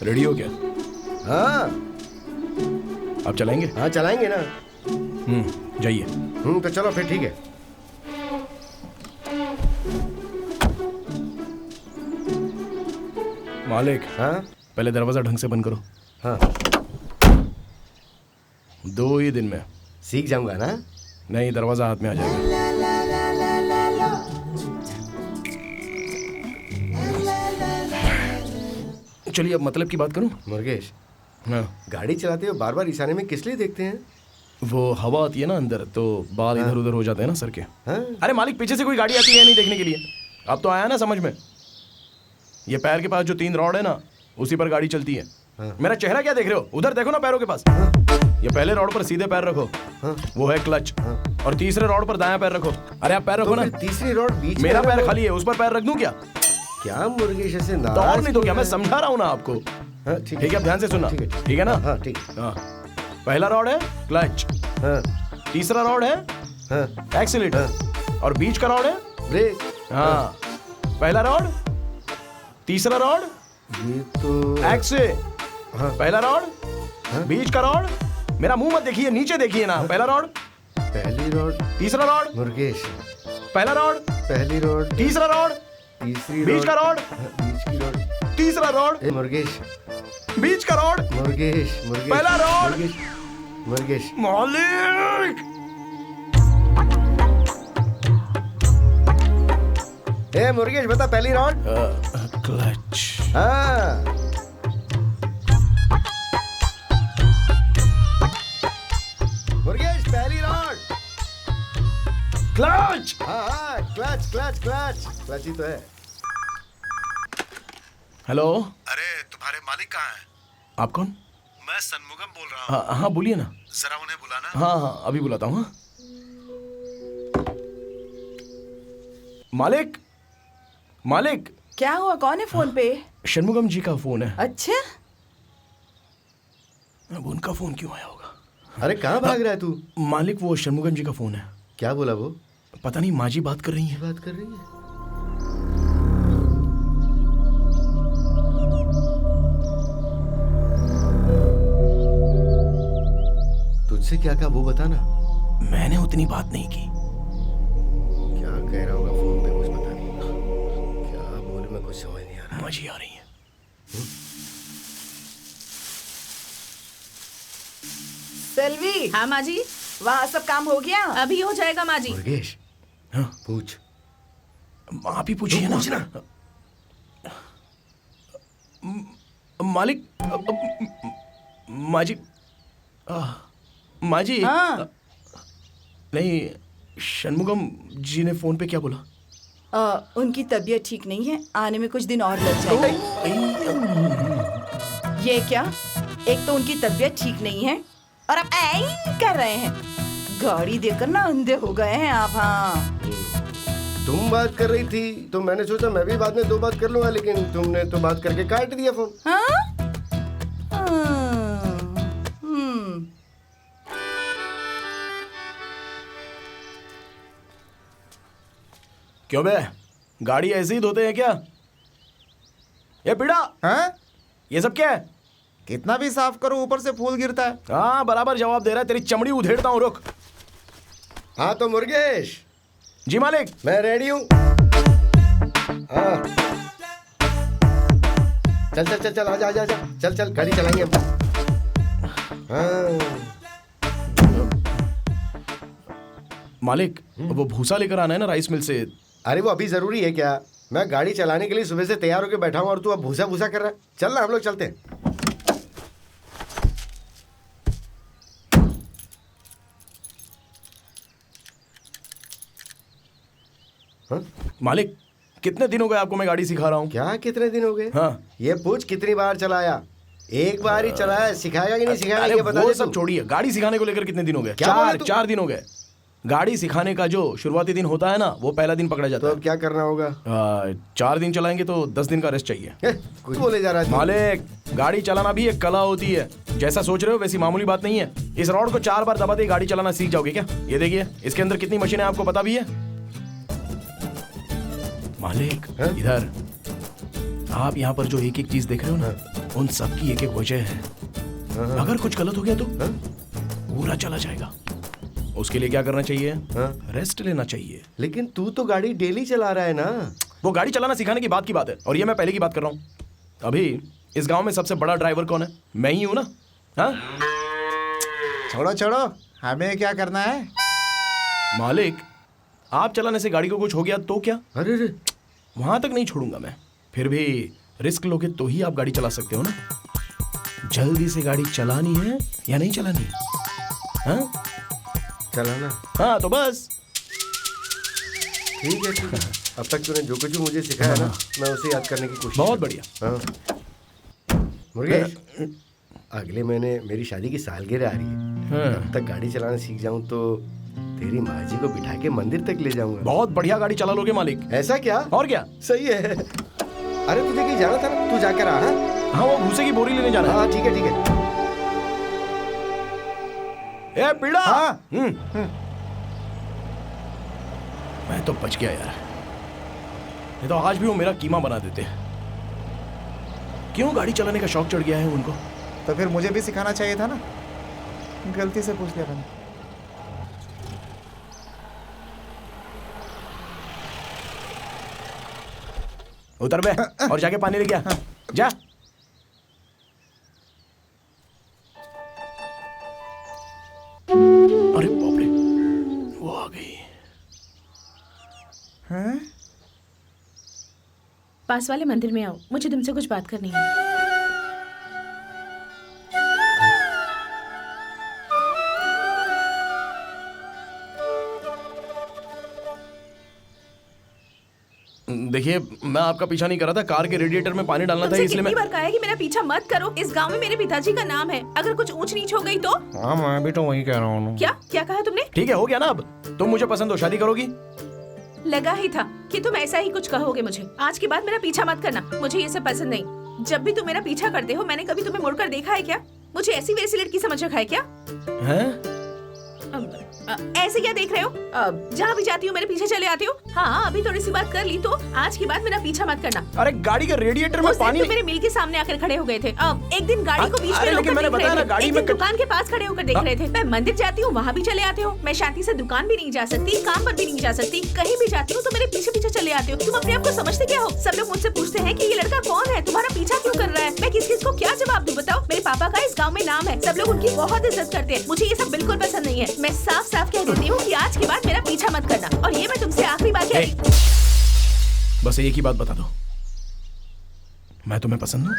रेडी हो क्या? हाँ। आप चलाएंगे? हाँ चलाएंगे ना। जाइए। तो चलो फिर, ठीक है। मालिक। हाँ। पहले दरवाजा ढंग से बंद करो। हाँ। 2 ही दिन में सीख जाऊंगा ना? नहीं, दरवाजा हाथ में आ जाएगा। चलिए अब मतलब की बात करूं। मुर्गेश, हाँ। गाड़ी चलाते हो बार बार इशारे में किस लिए देखते हैं? वो हवा आती है ना अंदर, तो बाल इधर उधर हो जाते हैं ना सर के। हाँ? अरे मालिक, पीछे से कोई गाड़ी आती है नहीं देखने के लिए। अब तो आया ना समझ में। ये पैर के पास जो 3 रॉड है ना, उसी पर गाड़ी चलती है। हाँ। मेरा चेहरा क्या देख रहे हो? उधर देखो ना पैरों के पास। ये पहले रॉड पर सीधे पैर रखो, वो है क्लच। और तीसरे रॉड पर दायां पैर रखो। अरे आप पैर रखो ना। तीसरी रॉड बीच मेरा में पैर रखो। खाली है, उस पर पैर रख दूं क्या? क्या मुर्गेश ऐसे तो और नाराज नहीं तो क्या, मैं क्यों है? समझा रहा हूं ना आपको। हाँ, ठीक है, आप ध्यान से सुनना। ठीक है ना? हाँ ठीक है। हाँ। पहला रॉड है क्लच, हाँ तीसरा रॉड है हाँ एक्सीलेटर, और बीच का रॉड है ब्रेक। हाँ। पहला रॉड, तीसरा रॉड, ये तो एक्से, हाँ। पहला रॉड, बीच का रॉड। मेरा मुंह मत देखिए, नीचे देखिए ना। पहला रॉड, पहली रॉड तीसरा रॉड, मुर्गेश, पहला रॉड, पहली रॉड, तीसरा रॉड, तीसरी बीच का रॉड, हाँ, बीच की रॉड, तीसरा रॉड, मुर्गेश, बीच का रॉड, मुर्गेश, मुर्गेश, पहला रॉड। मुर्गेश, मुर्गेश। मालिक। ए मुर्गेश बता पहली रॉड। क्लच। हाँ मुर्गेश पहली रॉड। क्लच। हाँ क्लच क्लच क्लच क्लच ही तो है। हेलो, अरे तुम्हारे मालिक कहाँ हैं? आप कौन? मैं सनमुगम बोल रहा हूँ। हाँ बोलिए ना। जरा उन्हें बुलाना। हाँ अभी बुलाता हूँ। हाँ। मालिक, मालिक। क्या हुआ? कौन है फोन पे? षणमुगम जी का फोन है। अच्छा, अब उनका फोन क्यों आया होगा? अरे कहाँ भाग रहा है तू? मालिक, वो षणमुगम जी का फोन है। क्या बोला वो? पता नहीं, माँ जी बात कर रही है। बात कर रही है। तुझसे क्या कहा वो बता ना। मैंने उतनी बात नहीं की। क्या कह रहा होगा फोन पे, कुछ पता नहीं। क्या बोले मैं कुछ समझ नहीं आ रहा। माँ जी आ रही है। सेल्वी, हाँ माँ जी, वहाँ सब काम हो गया? अभी हो जाएगा माँ जी। मुर्गेश हाँ? पूछ। आप ही पूछिए ना। मालिक, माँ जी, माँ जी। हाँ। नहीं, षणमुगम जी ने फोन पे क्या बोला? उनकी तबीयत ठीक नहीं है, आने में कुछ दिन और लग जाएंगे। ये क्या? एक तो उनकी तबीयत ठीक नहीं है और आप ऐ कर रहे हैं। गाड़ी देखकर ना अंधे हो गए हैं आप। हाँ, तुम बात कर रही थी तो मैंने सोचा मैं भी बाद में 2 बात कर लूंगा, लेकिन तुमने तो बात करके काट दिया फोन। हाँ? क्यों बे, गाड़ी ऐसे ही धोते हैं क्या? ये पीड़ा, हाँ? ये सब क्या है? कितना भी साफ करो ऊपर से फूल गिरता है। हाँ बराबर जवाब दे रहा है। तेरी चमड़ी उधेड़ता हूँ, रुक। हाँ तो मुर्गेश। जी मालिक। मैं रेडी हूँ। हाँ चल चल चल चल, आजा आजा आजा, चल चल गाड़ी चलाएंगे हम। हाँ मालिक, वो भूसा लेकर आना है ना राइस मिल से। अरे वो अभी जरूरी है क्या? मैं गाड़ी चलाने के लिए सुबह से तैयार होकर बैठा हूँ और तू अब भूसा भूसा कर रहा है। चल ना हम लोग चलते हैं। हाँ? मालिक, कितने दिन हो गए आपको मैं गाड़ी सिखा रहा हूँ? क्या कितने दिन हो गए? हाँ। ये पूछ कितनी बार चलाया? एक बार ही चलाया, सिखाएगा कि नहीं सिखाएगा ये बता वो दे सब तू। छोड़िए, गाड़ी सिखाने को लेकर कितने दिन हो गए? क्या बोले तू? 4 दिन हो गए। गाड़ी सिखाने का जो शुरुआती दिन होता है ना, वो पहला दिन पकड़ा तो जाता अब क्या करना होगा? है। 4 दिन चलाएंगे तो 10 दिन का रेस्ट चाहिए। कुछ बोले जा रहा है तू? मालिक, गाड़ी चलाना भी एक कला होती है। जैसा सोच रहे हो वैसी मामूली बात नहीं है। इस रॉड को 4 बार दबाते ही गाड़ी चलाना सीख जाओगे क्या? ये देखिए, इसके अंदर कितनी मशीन है आपको पता भी है? मालिक, हाँ? इधर आप यहाँ पर जो एक एक चीज देख रहे हो ना, उन सब की एक एक वजह है। अगर कुछ गलत हो गया तो पूरा चला जाएगा। उसके लिए क्या करना चाहिए? रेस्ट लेना चाहिए। लेकिन तू तो गाड़ी डेली चला रहा है ना। वो गाड़ी चलाना सिखाने की बात की बात है, और ये मैं पहले की बात कर रहा हूँ। अभी इस गांव में सबसे बड़ा ड्राइवर कौन है? मैं ही हूं ना। हाँ? छोड़ो छोड़ो, हमें क्या करना है? मालिक, आप चलाने से गाड़ी को कुछ हो गया तो क्या? अरे रे, वहां तक नहीं छोड़ूंगा मैं। फिर भी रिस्क लोगे तो ही आप गाड़ी चला सकते हो ना। जल्दी से गाड़ी चलानी है या नहीं चलानी? हाँ? चलाना। हाँ तो बस। ठीक है ठीक है। अब तक तूने जो कुछ भी मुझे सिखाया ना, मैं उसे याद करने की कोशिश बहुत करूं। हाँ मुर्गेश, अगले महीने मेरी शादी की सालगिरह आ रही है। तब तक गाड़ी चलाना सीख जाऊं तो तेरी माँ जी को बिठा के मंदिर तक ले जाऊंगा। बहुत बढ़िया गाड़ी चला लोगे मालिक। ऐसा क्या? और क्या, सही है। अरे तुझे कहीं जाना था ना, तू जाकर आ। हाँ वो भूसे की बोरी लेने जाना है। हाँ ठीक है ठीक है। ए पीड़ा। हाँ। मैं तो बच गया यार, ये तो आज भी वो मेरा कीमा बना देते। क्यों गाड़ी चलाने का शौक चढ़ गया है उनको? तो फिर मुझे भी सिखाना चाहिए था ना, गलती से पूछ लिया मैंने। उतर बे और जाके पानी लेके आ। जा। अरे बाप रे, वो आ गई। हैं? पास वाले मंदिर में आओ, मुझे तुमसे कुछ बात करनी है। देखिए मैं आपका पीछा नहीं कर रहा था, कार के रेडिएटर में पानी डालना था तुमसे इसलिए कितनी मैं। बार कहा है कि मेरा पीछा मत करो। इस गांव में मेरे पिताजी का नाम है, अगर कुछ ऊंच नीच हो गई तो? हाँ मैं भी तो वही कह रहा हूँ। क्या क्या कहा तुमने? ठीक है हो गया ना, अब तुम मुझे पसंद हो, शादी करोगी? लगा ही था कि तुम ऐसा ही कुछ कहोगे मुझे। आज के बाद मेरा पीछा मत करना, मुझे ये सब पसंद नहीं। जब भी तुम मेरा पीछा करते हो, मैंने कभी तुम्हें मुड़कर देखा है क्या? मुझे ऐसी वैसी लड़की समझ रखा है क्या? हैं? ऐसे क्या देख रहे हो? जहाँ भी जाती हो मेरे पीछे चले आते हो। हाँ अभी थोड़ी सी बात कर ली तो आज के बाद मेरा पीछा मत करना। अरे गाड़ी के रेडिएटर में उस दिन पानी। तुम मेरे मिल के सामने आकर खड़े हो गए थे। एक दिन गाड़ी को बीच में अरे लेकिन मैंने बताया ना, गाड़ी में दुकान के पास खड़े होकर देख रहे थे। मैं मंदिर जाती हूँ, वहाँ भी चले आते हो। मैं शांति से दुकान भी नहीं जा सकती, काम पर भी नहीं जा सकती, कहीं भी जाती हूँ तो मेरे पीछे पीछे चले आते हो। तुम अपने आप को समझते क्या हो? सब लोग मुझसे पूछते हैं कि ये लड़का कौन है, तुम्हारा पीछा क्यों कर रहा है। मैं किस किस को क्या जवाब दूं बताओ? मेरे पापा का इस गाँव में नाम है, सब लोग उनकी बहुत इज्जत करते हैं। मुझे ये सब बिल्कुल पसंद नहीं है। मैं साफ साफ कह देती हूँ कि आज के बाद मेरा पीछा मत करना, और ये मैं तुमसे आखिरी बात कह रही हूँ। बस एक ही बात बता दो, मैं तुम्हें पसंद हूँ?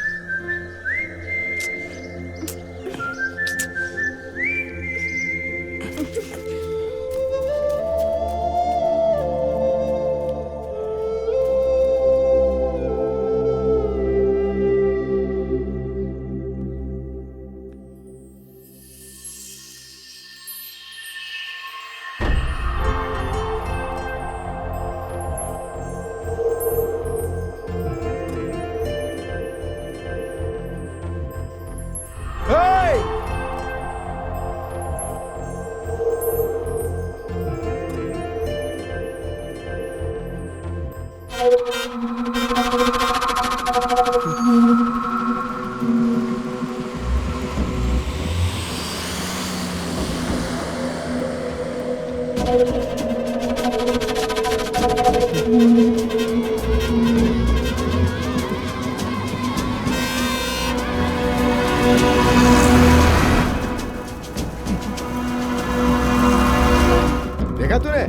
देखा तूने,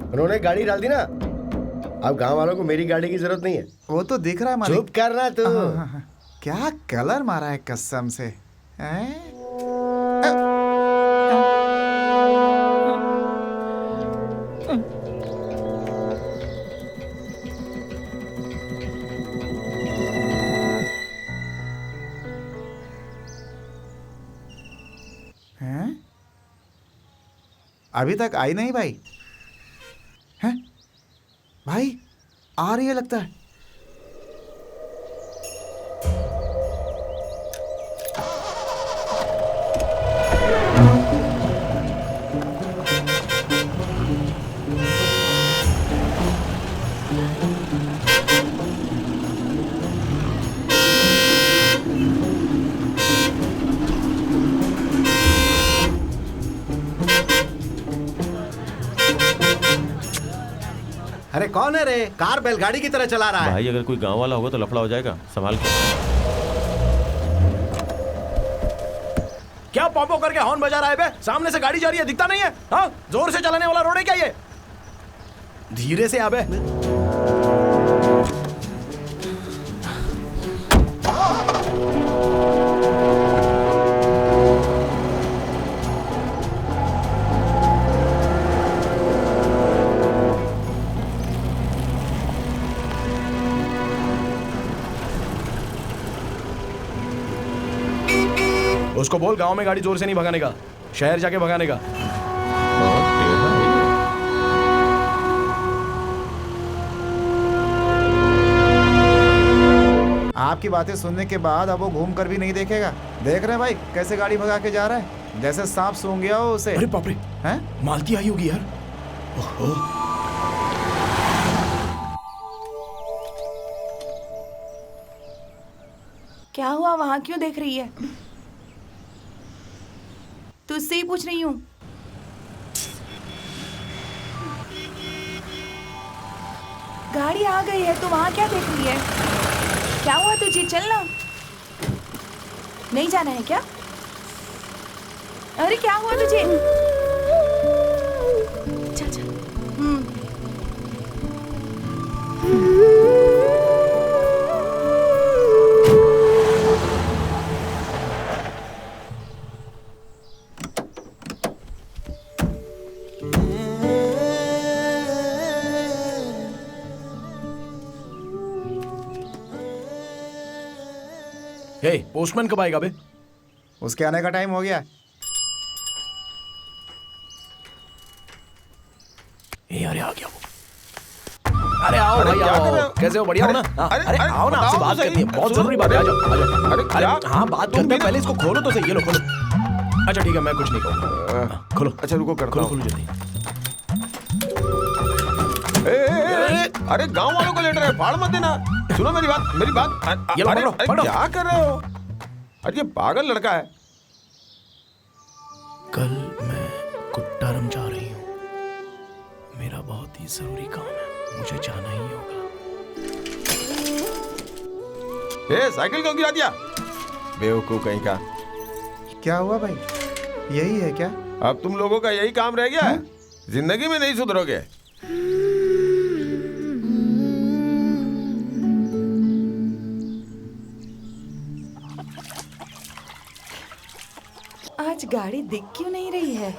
उन्होंने गाड़ी डाल दी ना। अब गांव वालों को मेरी गाड़ी की जरूरत नहीं है। वो तो दिख रहा है मालिक। चुप करना तू। हाँ। क्या कलर मारा है कसम से। हैं? हैं? अभी तक आई नहीं भाई। हैं? भाई आ रही है लगता है। अरे कौन है रे? कार बैलगाड़ी की तरह चला रहा है। भाई अगर कोई गांव वाला होगा तो लफड़ा हो जाएगा, संभाल के। क्या पॉपो करके हॉर्न बजा रहा है बे? सामने से गाड़ी जा रही है, दिखता नहीं है? हाँ जोर से चलाने वाला रोड है क्या ये? धीरे से आबे। उसको बोल गांव में गाड़ी जोर से नहीं भगाने का, शहर जाके भगाने का। बहुत टेढ़ा है ये। आपकी बातें सुनने के बाद अब वो घूम कर भी नहीं देखेगा। देख रहे हैं भाई कैसे गाड़ी भगा के जा रहा है, जैसे सांप सूंघ गया हो उसे। अरे बाप रे, हैं? मालती आई होगी यार। ओहो। क्या हुआ, वहां क्यों देख रही है? तुझसे ही पूछ रही हूँ। गाड़ी आ गई है तो वहां क्या देख रही है? क्या हुआ तुझे, चलना। नहीं जाना है क्या? अरे क्या हुआ तुझे? चल चल। हे, पोस्टमैन कब आएगा बे? उसके आने का टाइम हो गया। ए, अरे आ गया वो। अरे आओ भाई आओ। कैसे हो, बढ़िया हो ना? हाँ, अरे आओ ना, आपसे बात करनी है, बहुत जरूरी बात है। आ जाओ आ जाओ। अरे हाँ, बात करते हैं, पहले इसको खोलो तो सही। ये लो खोलो। अच्छा ठीक है, मैं कुछ नहीं कहूँगा। खोलो। अच्छा रुको, करता खोलो हूँ। खोलो जल्दी। अरे गांव वालों का लेटर है, फाड़ मत देना। सुनो मेरी बात, मेरी बात। ये लो, अरे पकड़ो, अरे पकड़ो। क्या कर रहे हो? अरे ये पागल लड़का है। कल मैं कुट्टारम जा रही हूँ, मेरा बहुत ही जरूरी काम है, मुझे जाना ही होगा। साइकिल क्यों गिरा दिया? बेवकूफ कहीं का। क्या हुआ भाई, यही है क्या? अब तुम लोगों का यही काम रह गया है? जिंदगी में नहीं सुधरोगे। आज गाड़ी दिख क्यों नहीं रही है?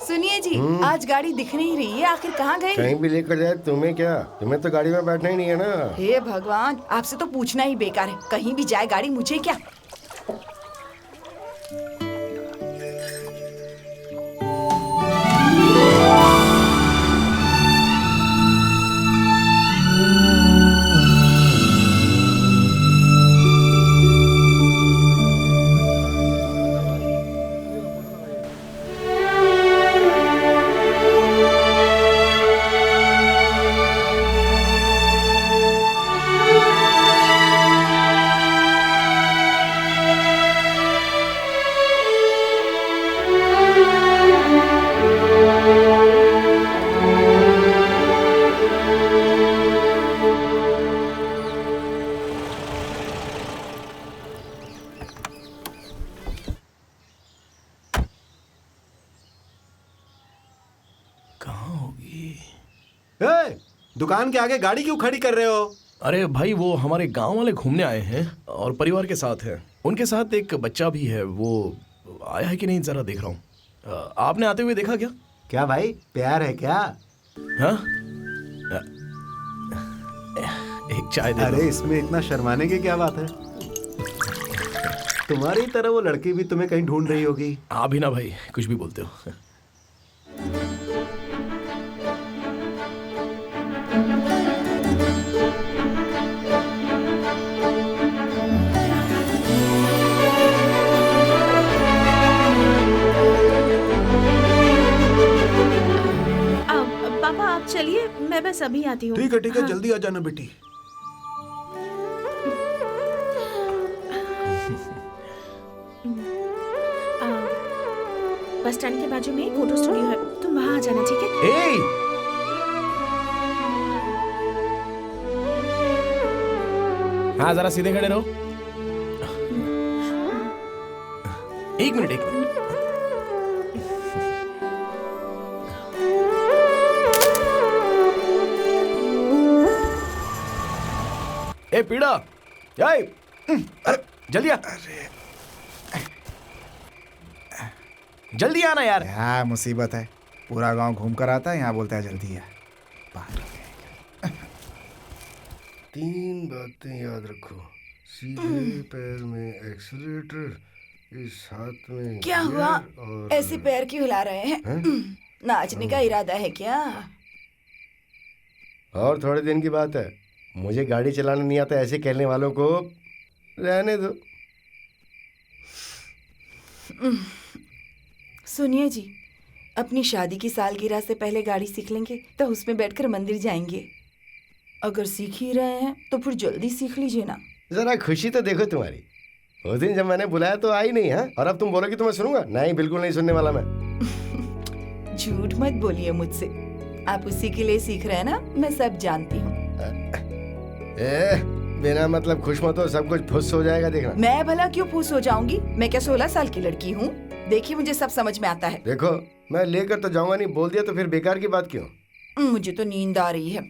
सुनिए जी, आज गाड़ी दिख नहीं रही है, आखिर कहाँ गई? कहीं भी लेकर जाए तुम्हें क्या? तुम्हें तो गाड़ी में बैठना ही नहीं है ना। हे भगवान, आपसे तो पूछना ही बेकार है। कहीं भी जाए गाड़ी, मुझे क्या? दुकान के आगे गाड़ी क्यों खड़ी कर रहे हो? अरे भाई, वो हमारे गांव वाले घूमने आए हैं और परिवार के साथ हैं। उनके साथ एक बच्चा भी है, वो आया है कि नहीं जरा देख रहा हूँ। आपने आते हुए देखा क्या? क्या भाई, प्यार है क्या? हाँ? एक चाय दे दो। अरे इसमें इतना शर्माने की क्या बात है? तुम्हारी तरह वो लड़की भी तुम्हें कहीं ढूंढ रही होगी। आप भी ना भाई, कुछ भी बोलते हो। पापा आप चलिए, मैं बस अभी आती हूँ। ठीक है, जल्दी आ जाना बेटी। बस स्टैंड के बाजू में एक फोटो स्टूडियो है, तुम वहाँ आ जाना, ठीक है? हाँ, जरा सीधे खड़े रहो। एक मिनट। ए पीड़ा, अरे जल्दी आ। जल्दी आना यार। क्या मुसीबत है, पूरा गांव घूम कर आता है, यहाँ बोलता है जल्दी है। 3 बातें याद रखो। सीधे पैर में एक्सीलरेटर, इस हाथ में क्या गियर हुआ? और ऐसे पैर क्यों हिला रहे हैं? नाचने का इरादा है क्या? और थोड़े दिन की बात है। मुझे गाड़ी चलाना नहीं आता ऐसे कहने वालों को रहने दो। सुनिए जी, अपनी शादी की सालगिरह से पहले गाड़ी सीख लेंगे तो उसमें बैठकर मंदिर जाएंगे। अगर सीख ही रहे हैं तो फिर जल्दी सीख लीजिए ना। जरा खुशी तो देखो तुम्हारी। उस दिन जब मैंने बुलाया तो आई नहीं है, और अब तुम बोलोगी तो मैं सुनूंगा? नहीं, बिल्कुल नहीं सुनने वाला मैं। झूठ मत बोलिए मुझसे। आप उसी के लिए सीख रहे हैं ना, मैं सब जानती हूँ। बिना मतलब खुश मत हो, सब कुछ फुस हो जाएगा देखना। मैं भला क्यों फूस हो जाऊंगी? मैं क्या 16 साल की लड़की हूँ? देखिए मुझे सब समझ में आता है। देखो, मैं लेकर तो जाऊंगा नहीं, बोल दिया तो फिर बेकार की बात क्यों? मुझे तो नींद आ रही है।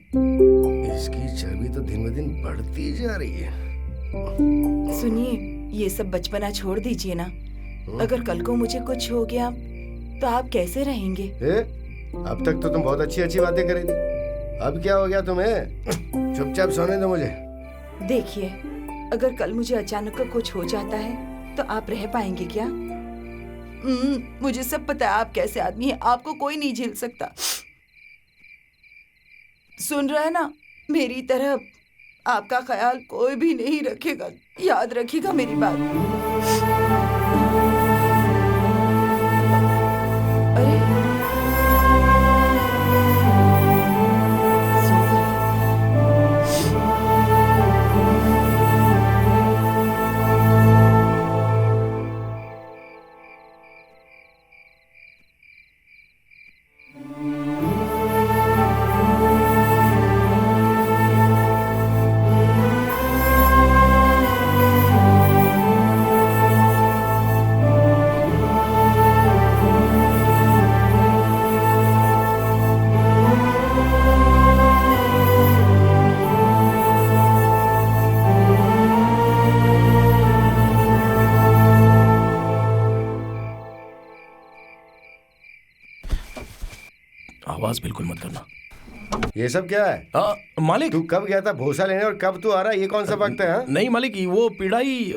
इसकी चर्बी तो दिन ब दिन बढ़ती जा रही है। सुनिए, ये सब बचपना छोड़ दीजिए ना। अगर कल को मुझे कुछ हो गया तो आप कैसे रहेंगे? अब तक तो तुम बहुत अच्छी अच्छी बातें कर रही थी, अब क्या हो गया तुम्हें? चुपचाप सोने दो मुझे। देखिए, अगर कल मुझे अचानक का कुछ हो जाता है तो आप रह पाएंगे क्या? मुझे सब पता है आप कैसे आदमी हैं, आपको कोई नहीं झेल सकता। सुन रहे हैं ना, मेरी तरह आपका ख्याल कोई भी नहीं रखेगा, याद रखिएगा मेरी बात। अरे सो गए। आवाज बिल्कुल मत करना। ये सब क्या है? मालिक, तू कब गया था भूसा लेने और कब तू आ रहा है? ये कौन सा वक्त है? नहीं मालिक, वो पिड़ाई।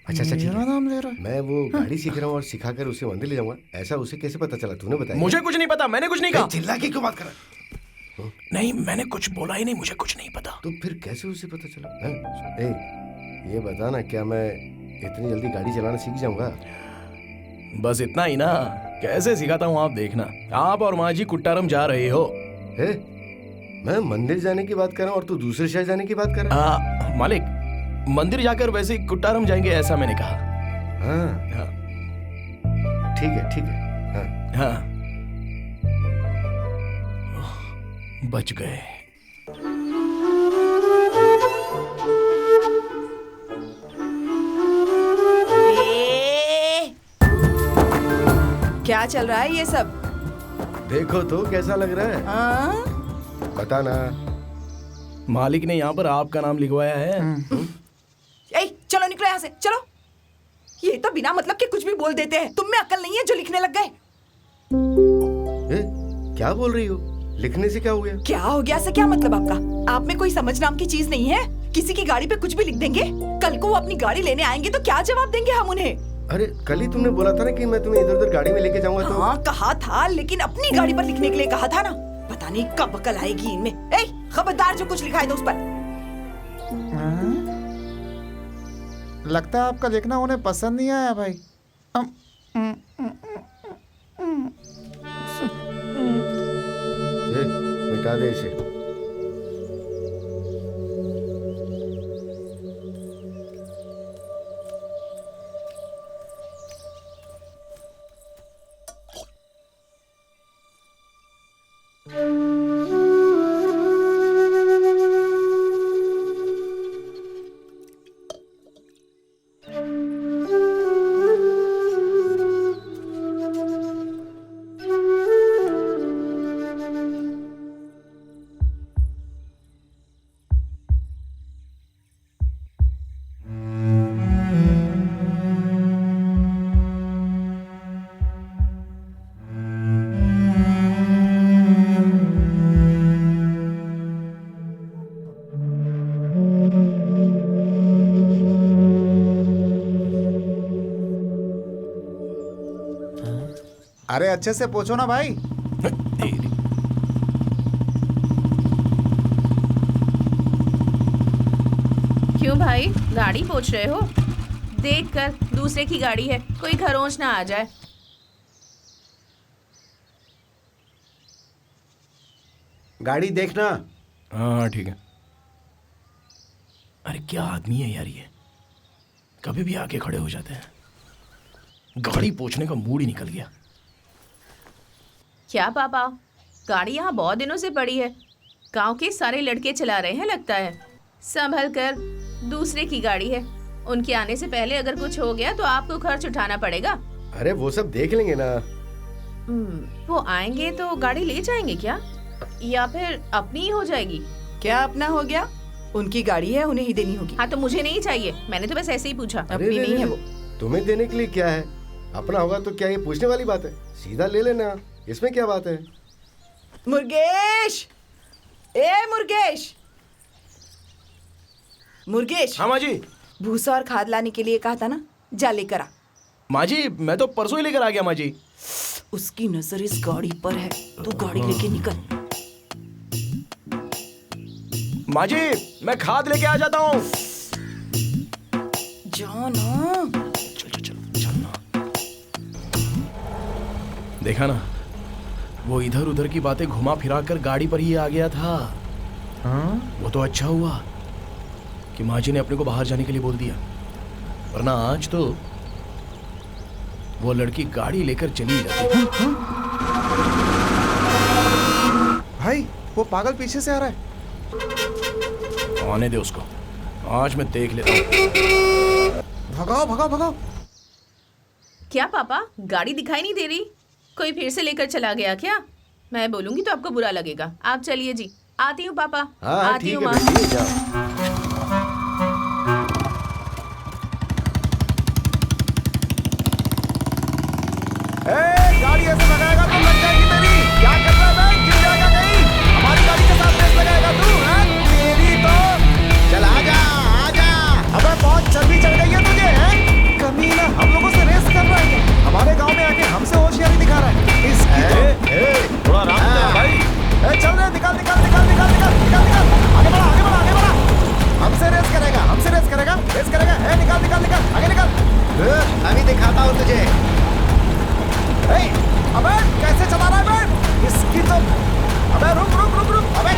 अच्छा ठीक है। नाम ले रहा है। मैं वो गाड़ी सीख रहा हूँ और सिखाकर उसे मंदिर ले जाऊंगा, ऐसा उसे कैसे पता चला? तूने बताया? मुझे कुछ नहीं पता, मैंने कुछ नहीं कहा। चिल्ला के क्यों बात कर रहा है? नहीं, मैंने कुछ बोला ही नहीं, मुझे कुछ नहीं पता। तो फिर कैसे उसे पता चला? ए, ये बता ना, क्या मैं इतनी जल्दी गाड़ी चलाना सीख जाऊंगा? बस इतना ही ना, कैसे सिखाता हूँ आप देखना। आप और माँ जी कुट्टारम जा रहे हो। मैं मंदिर जाने की बात कर रहा हूँ और तू दूसरे शहर जाने की बात कर रहा है? मालिक, मंदिर जाकर वैसे कुट्टारम जाएंगे ऐसा मैंने कहा। हाँ, ठीक है ठीक है। हाँ, बच गए। क्या चल रहा है ये सब? देखो तो कैसा लग रहा है? हाँ? बता ना। मालिक ने यहाँ पर आपका नाम लिखवाया है। चलो निकलो यहाँ से, चलो। ये तो बिना मतलब के कुछ भी बोल देते हैं। तुम में अकल नहीं है जो लिखने लग गए। क्या बोल रही हो? लिखने से क्या हो गया? क्या हो गया से क्या मतलब आपका? आप में कोई समझ नाम की चीज नहीं है? किसी की गाड़ी पे कुछ भी लिख देंगे। कल को वो अपनी गाड़ी लेने आएंगे तो क्या जवाब देंगे हम उन्हें? अरे कल ही तुमने बोला था ना कि मैं तुम्हें इधर उधर गाड़ी में लेके जाऊंगा। तो हाँ कहा था, लेकिन अपनी गाड़ी पर लिखने के लिए कहा था ना। पता नहीं कब अकल आएगी इनमें। खबरदार, जो कुछ लिखा है तो उस पर। लगता है आपका लिखना उन्हें पसंद नहीं आया भाई। मिटा दे इसे। अरे अच्छे से पूछो ना भाई। क्यों भाई, गाड़ी पोंछ रहे हो? देख कर, दूसरे की गाड़ी है, कोई खरोंच ना आ जाए। गाड़ी देखना। हाँ ठीक है। अरे क्या आदमी है यार ये, कभी भी आके खड़े हो जाते हैं। गाड़ी पोंछने का मूड ही निकल गया। क्या पापा, गाड़ी यहाँ बहुत दिनों से पड़ी है, गांव के सारे लड़के चला रहे हैं लगता है। संभल कर, दूसरे की गाड़ी है, उनके आने से पहले अगर कुछ हो गया तो आपको खर्च उठाना पड़ेगा। अरे वो सब देख लेंगे ना। वो आएंगे तो गाड़ी ले जाएंगे क्या, या फिर अपनी ही हो जाएगी? क्या अपना हो गया? उनकी गाड़ी है, उन्हें ही देनी होगी। हाँ तो मुझे नहीं चाहिए, मैंने तो बस ऐसे ही पूछा। अपनी नहीं है वो। तुम्हें देने के लिए क्या है, अपना होगा तो क्या ये पूछने वाली बात है? सीधा ले लेना, इसमें क्या बात है? मुर्गेश, ए मुर्गेश, मुर्गेश। हाँ माँ जी। भूसा और खाद लाने के लिए कहा था ना, जा लेकर आ। माँ जी मैं तो परसों ही लेकर आ गया माँ जी। उसकी नजर इस गाड़ी पर है, तू गाड़ी लेके निकल। माँ जी मैं खाद लेके आ जाता हूँ। जाओ ना। चल ना। देखा ना, वो इधर उधर की बातें घुमा फिरा कर गाड़ी पर ही आ गया था। हाँ? वो तो अच्छा हुआ कि माँ जी ने अपने को बाहर जाने के लिए बोल दिया, वरना आज तो वो लड़की गाड़ी लेकर चली जाती। भाई वो पागल पीछे से आ रहा है। आने दे उसको, आज मैं देख लेता हूँ। भगाओ भगाओ भगाओ। क्या पापा, गाड़ी दिखाई नहीं दे रही? कोई फिर से लेकर चला गया क्या? मैं बोलूंगी तो आपको बुरा लगेगा। आप चलिए जी, आती हूँ पापा। हाँ आती ठीक हूँ है माँ। बेटी, जाओ। गाड़ी ऐसे लगाएगा तो लग जाएगी तेरी। क्या कर रहा है बे? गिर जाएगा कहीं। हमारी गाड़ी के साथ रेस लगाएगा तू? हैं? तेरी तो चल आजा आजा। अबे बहुत चर्बी चढ़ गई है तुझे, हैं? कमीना हम लोगों से रेस कर रहा है, हमारे गांव में आके हमसे होशियारी दिखा रहा है। इसकी तो थोड़ा आराम से भाई। चल रहे, निकाल निकाल निकाल निकाल निकाल निकाल निकाल। आगे बढ़ा आगे बढ़ा आगे बढ़ा। हमसे रेस करेगा, हमसे रेस करेगा, रेस करेगा। निकाल निकाल निकाल आगे निकाल। अभी दिखाता हूँ तुझे। अबे कैसे चला रहा है बे? इसकी तो अबे रुक रुक रुक रुक। अबे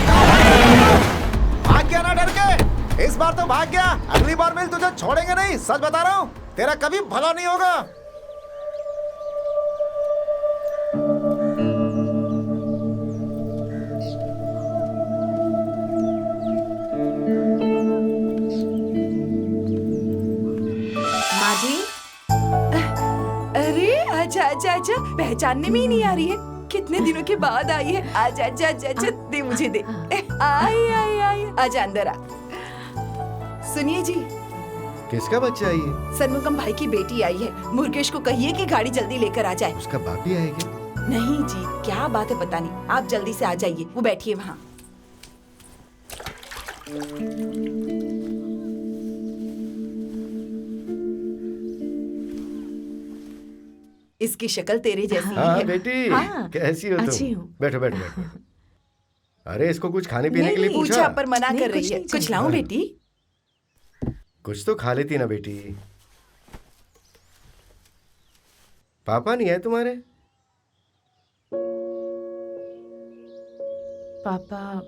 भाग गया ना डर के? इस बार तो भाग गया, अगली बार मिल तुझे छोड़ेंगे नहीं, सच बता रहा हूँ। तेरा कभी भला नहीं होगा। माँ जी। अरे आजा आजा आजा, पहचानने में ही नहीं आ रही है, कितने दिनों के बाद आई है। आजा आजा आजा आजा, दे मुझे दे। आई आई आई, आजा अंदर आ। सुनिए जी, किसका बच्चा है ये? सन्मुखम भाई की बेटी आई है, मुर्गेश को कहिए कि गाड़ी जल्दी लेकर आ जाए। उसका बाप भी आएगा? नहीं जी, क्या बात है पता नहीं, आप जल्दी से आ जाइए, वो बैठिए वहाँ। इसकी शक्ल तेरे जैसी ही हाँ है। बेटी, हाँ, कैसी हो अच्छी तुम? हूँ। बैठो बैठो बैठो। अरे इसको कुछ खाने पीने के लिए नहीं, पूछा? पूछा पर मना नहीं, कर रही कुछ है। नहीं कुछ चाहिए। लाऊं बेटी? कुछ तो खा लेती ना बेटी। पापा नहीं है तुम्हारे? पापा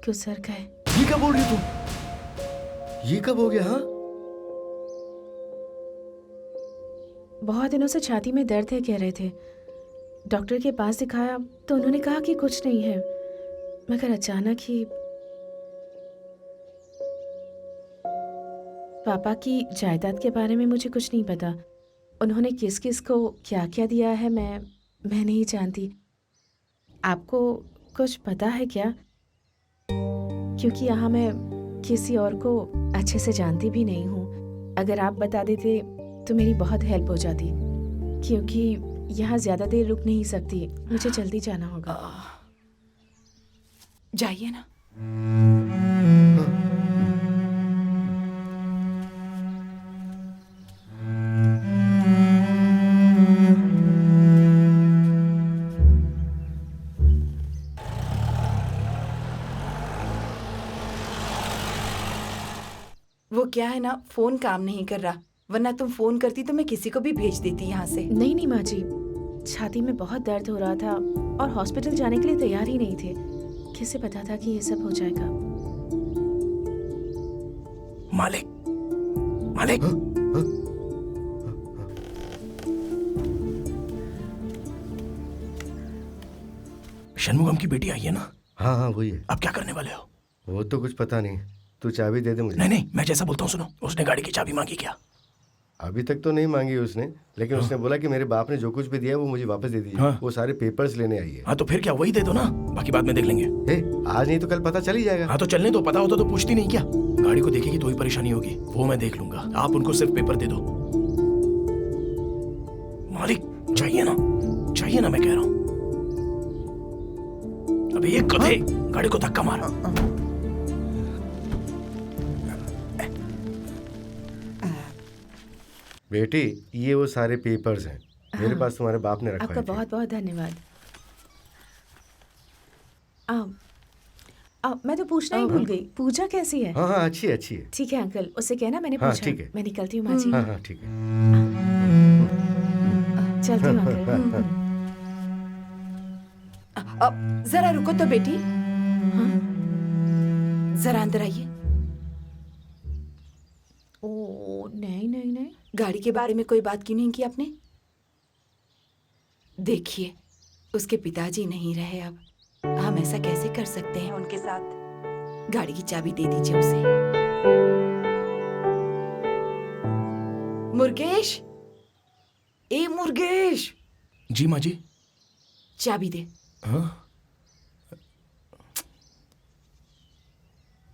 गुजर गए। ये क्या बोल रही तुम? ये कब हो गया? हाँ बहुत दिनों से छाती में दर्द है कह रहे थे, डॉक्टर के पास दिखाया तो उन्होंने कहा कि कुछ नहीं है, मगर अचानक ही पापा की जायदाद के बारे में मुझे कुछ नहीं पता। उन्होंने किस किस को क्या क्या दिया है मैं नहीं जानती। आपको कुछ पता है क्या? क्योंकि यहाँ मैं किसी और को अच्छे से जानती भी नहीं हूँ। अगर आप बता देते तो मेरी बहुत हेल्प हो जाती, क्योंकि यहाँ ज्यादा देर रुक नहीं सकती, मुझे जल्दी जाना होगा। जाइए ना। क्या है ना, फोन काम नहीं कर रहा, वरना तुम फोन करती तो मैं किसी को भी भेज देती यहाँ से। नहीं नहीं माँ जी, छाती में बहुत दर्द हो रहा था और हॉस्पिटल जाने के लिए तैयार ही नहीं थे। किसे पता था कि ये सब हो जाएगा। मालिक, मालिक। षणमुगम की बेटी आई है ना? हाँ हाँ वही है। अब क्या करने वाले हो? वो तो कुछ पता नहीं, तू चाबी दे दे मुझे। नहीं नहीं, मैं जैसा बोलता हूँ सुनो। उसने गाड़ी की चाबी मांगी क्या? अभी तक तो नहीं मांगी उसने, लेकिन उसने बोला कि मेरे बाप ने जो कुछ भी दिया वो मुझे वापस दे दीजिए। हाँ। वो सारे पेपर्स लेने आई है। हाँ तो फिर क्या, वही दे दो ना, बाकी बाद में देख लेंगे। आज नहीं तो कल पता चल ही जाएगा। हाँ तो चलने दो, पता होता तो पूछती नहीं क्या? गाड़ी को देखेगी तो ही परेशानी होगी, वो मैं देख लूंगा। आप उनको सिर्फ पेपर दे दो। मालिक चाहिए ना मैं कह रहा हूँ। अबे एक गधे, गाड़ी को धक्का मार। बेटी ये वो सारे पेपर्स हैं, मेरे पास तुम्हारे बाप ने रखवाए आपका थे। बहुत बहुत धन्यवाद। मैं तो पूछना ही भूल गई, पूजा कैसी है? हाँ हाँ अच्छी है, अच्छी है। ठीक है अंकल, उससे कहना मैंने हाँ, पूछा। ठीक है। मैं निकलती हूँ माँ जी। हाँ हाँ ठीक है। चलती हूँ अंकल। अब जरा रुको तो बेटी। जरा अंदर आइए। ओ नहीं नहीं नहीं, गाड़ी के बारे में कोई बात क्यों नहीं की आपने? देखिए, उसके पिताजी नहीं रहे अब, हम ऐसा कैसे कर सकते हैं उनके साथ? गाड़ी की चाबी दे दीजिए उसे। मुर्गेश, ए मुर्गेश। जी माँ जी। चाबी दे। हाँ?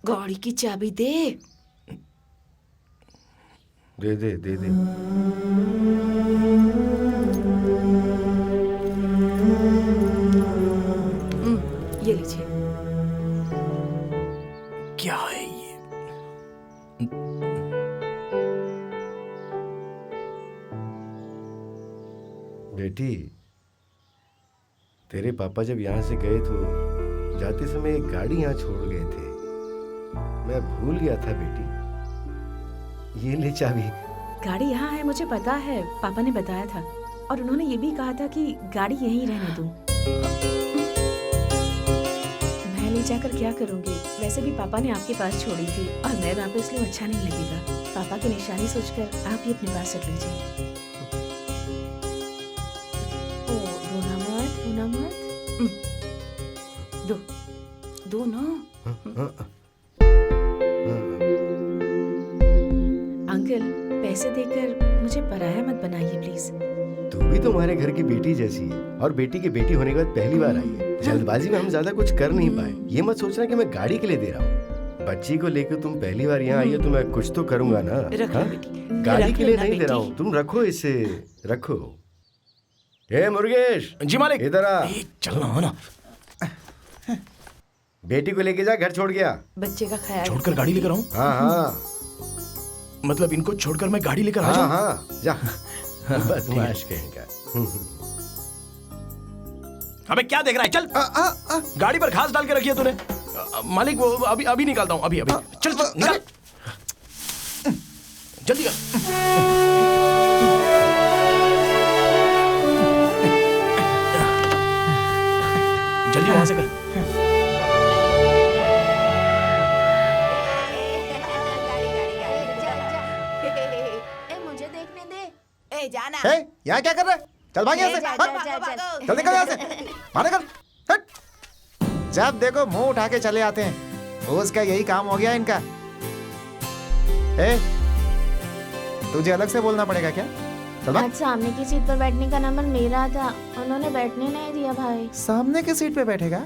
गाड़ी की चाबी दे। दे दे दे दे। ये लीजिए। क्या है ये? बेटी तेरे पापा जब यहाँ से गए तो जाते समय एक गाड़ी यहाँ छोड़ गए थे, मैं भूल गया था बेटी। ये ले चाबी। गाड़ी यहाँ है मुझे पता है, पापा ने बताया था और उन्होंने ये भी कहा था कि गाड़ी यहीं रहने दूं। मैं ले जाकर क्या करूंगी? वैसे भी पापा ने आपके पास छोड़ी थी और मैं वहाँ पे इसलिए अच्छा नहीं लगेगा। पापा की निशानी सोचकर आप ही अपने पास रख लीजिए। ओ रोना मत। दो ना। अंकल पैसे देकर मुझे पराया मत बनाइए प्लीज। तू भी तुम्हारे घर की बेटी जैसी है और बेटी की बेटी होने के बाद पहली बार आई है। जल्दबाजी में हम ज्यादा कुछ कर नहीं पाए। ये मत सोचना कि मैं गाड़ी के लिए दे रहा हूँ। बच्ची को लेकर तुम पहली बार यहाँ आई हो तो मैं कुछ तो करूंगा ना। रख लो बेटी। गाड़ी रख के लो लिए ना नहीं दे रहा बेटी। हूँ, तुम रखो इसे, रखो। हे मुर्गेश। जी मालिक। इधर आ। चलना हो ना। बेटी को लेके जा, घर छोड़ गया। बच्चे का ख्याल छोड़कर गाड़ी लेकर आऊं? हाँ हाँ। मतलब इनको छोड़कर मैं गाड़ी लेकर आ हाँ जाऊं? हाँ जा। बदमाश कहेगा। अबे क्या देख रहा है? चल। गाड़ी पर घास डाल के रखी है तूने। मालिक वो अभी निकालता हूँ, अभी चल निकाल। जल्दी कर। जल्दी वहां से कर। मुझे देखने दे। ए जाना। हे, यहाँ क्या कर रहा है? चल भाग यहाँ से। जा, भाग। जा, जा, जा। चल निकल यहाँ से। बाहर निकल। हट। जब देखो मुंह उठा के चले आते हैं। उसका यही काम हो गया इनका। ए, तुझे अलग से बोलना पड़ेगा क्या? चल भाग। आज सामने की सीट पर बैठने का नंबर मेरा था, उन्होंने बैठने नहीं दिया भाई। सामने की सीट पे बैठेगा?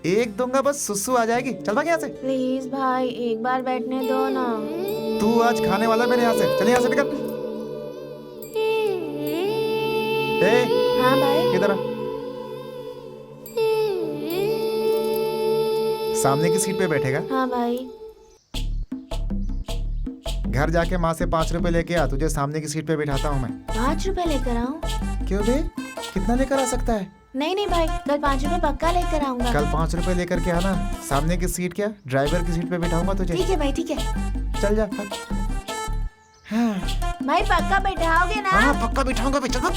एक दूंगा बस सुसु आ जाएगी। चल भाग यहाँ से। प्लीज भाई एक बार बैठने दो ना। तू आज खाने वाला मेरे यहाँ से। चल यहाँ से निकल। ए, हाँ भाई। किधर आ? सामने की सीट पे बैठेगा? हाँ भाई। घर जाके माँ से 5 रुपए लेके आ, तुझे सामने की सीट पे बिठाता हूँ मैं। 5 रुपए लेकर आऊँ? क्यों बे? कितना लेकर आ सकता है? नहीं भाई, कल 5 रुपए पक्का लेकर आऊंगा। कल 5 रुपए लेकर के आना। सामने की सीट क्या, ड्राइवर की सीट पे बिठाऊंगा तुझे। ठीक है भाई, ठीक है। चल जा। भाई पक्का बैठाओगे ना? हाँ पक्का बिठाऊंगा बे, चलो।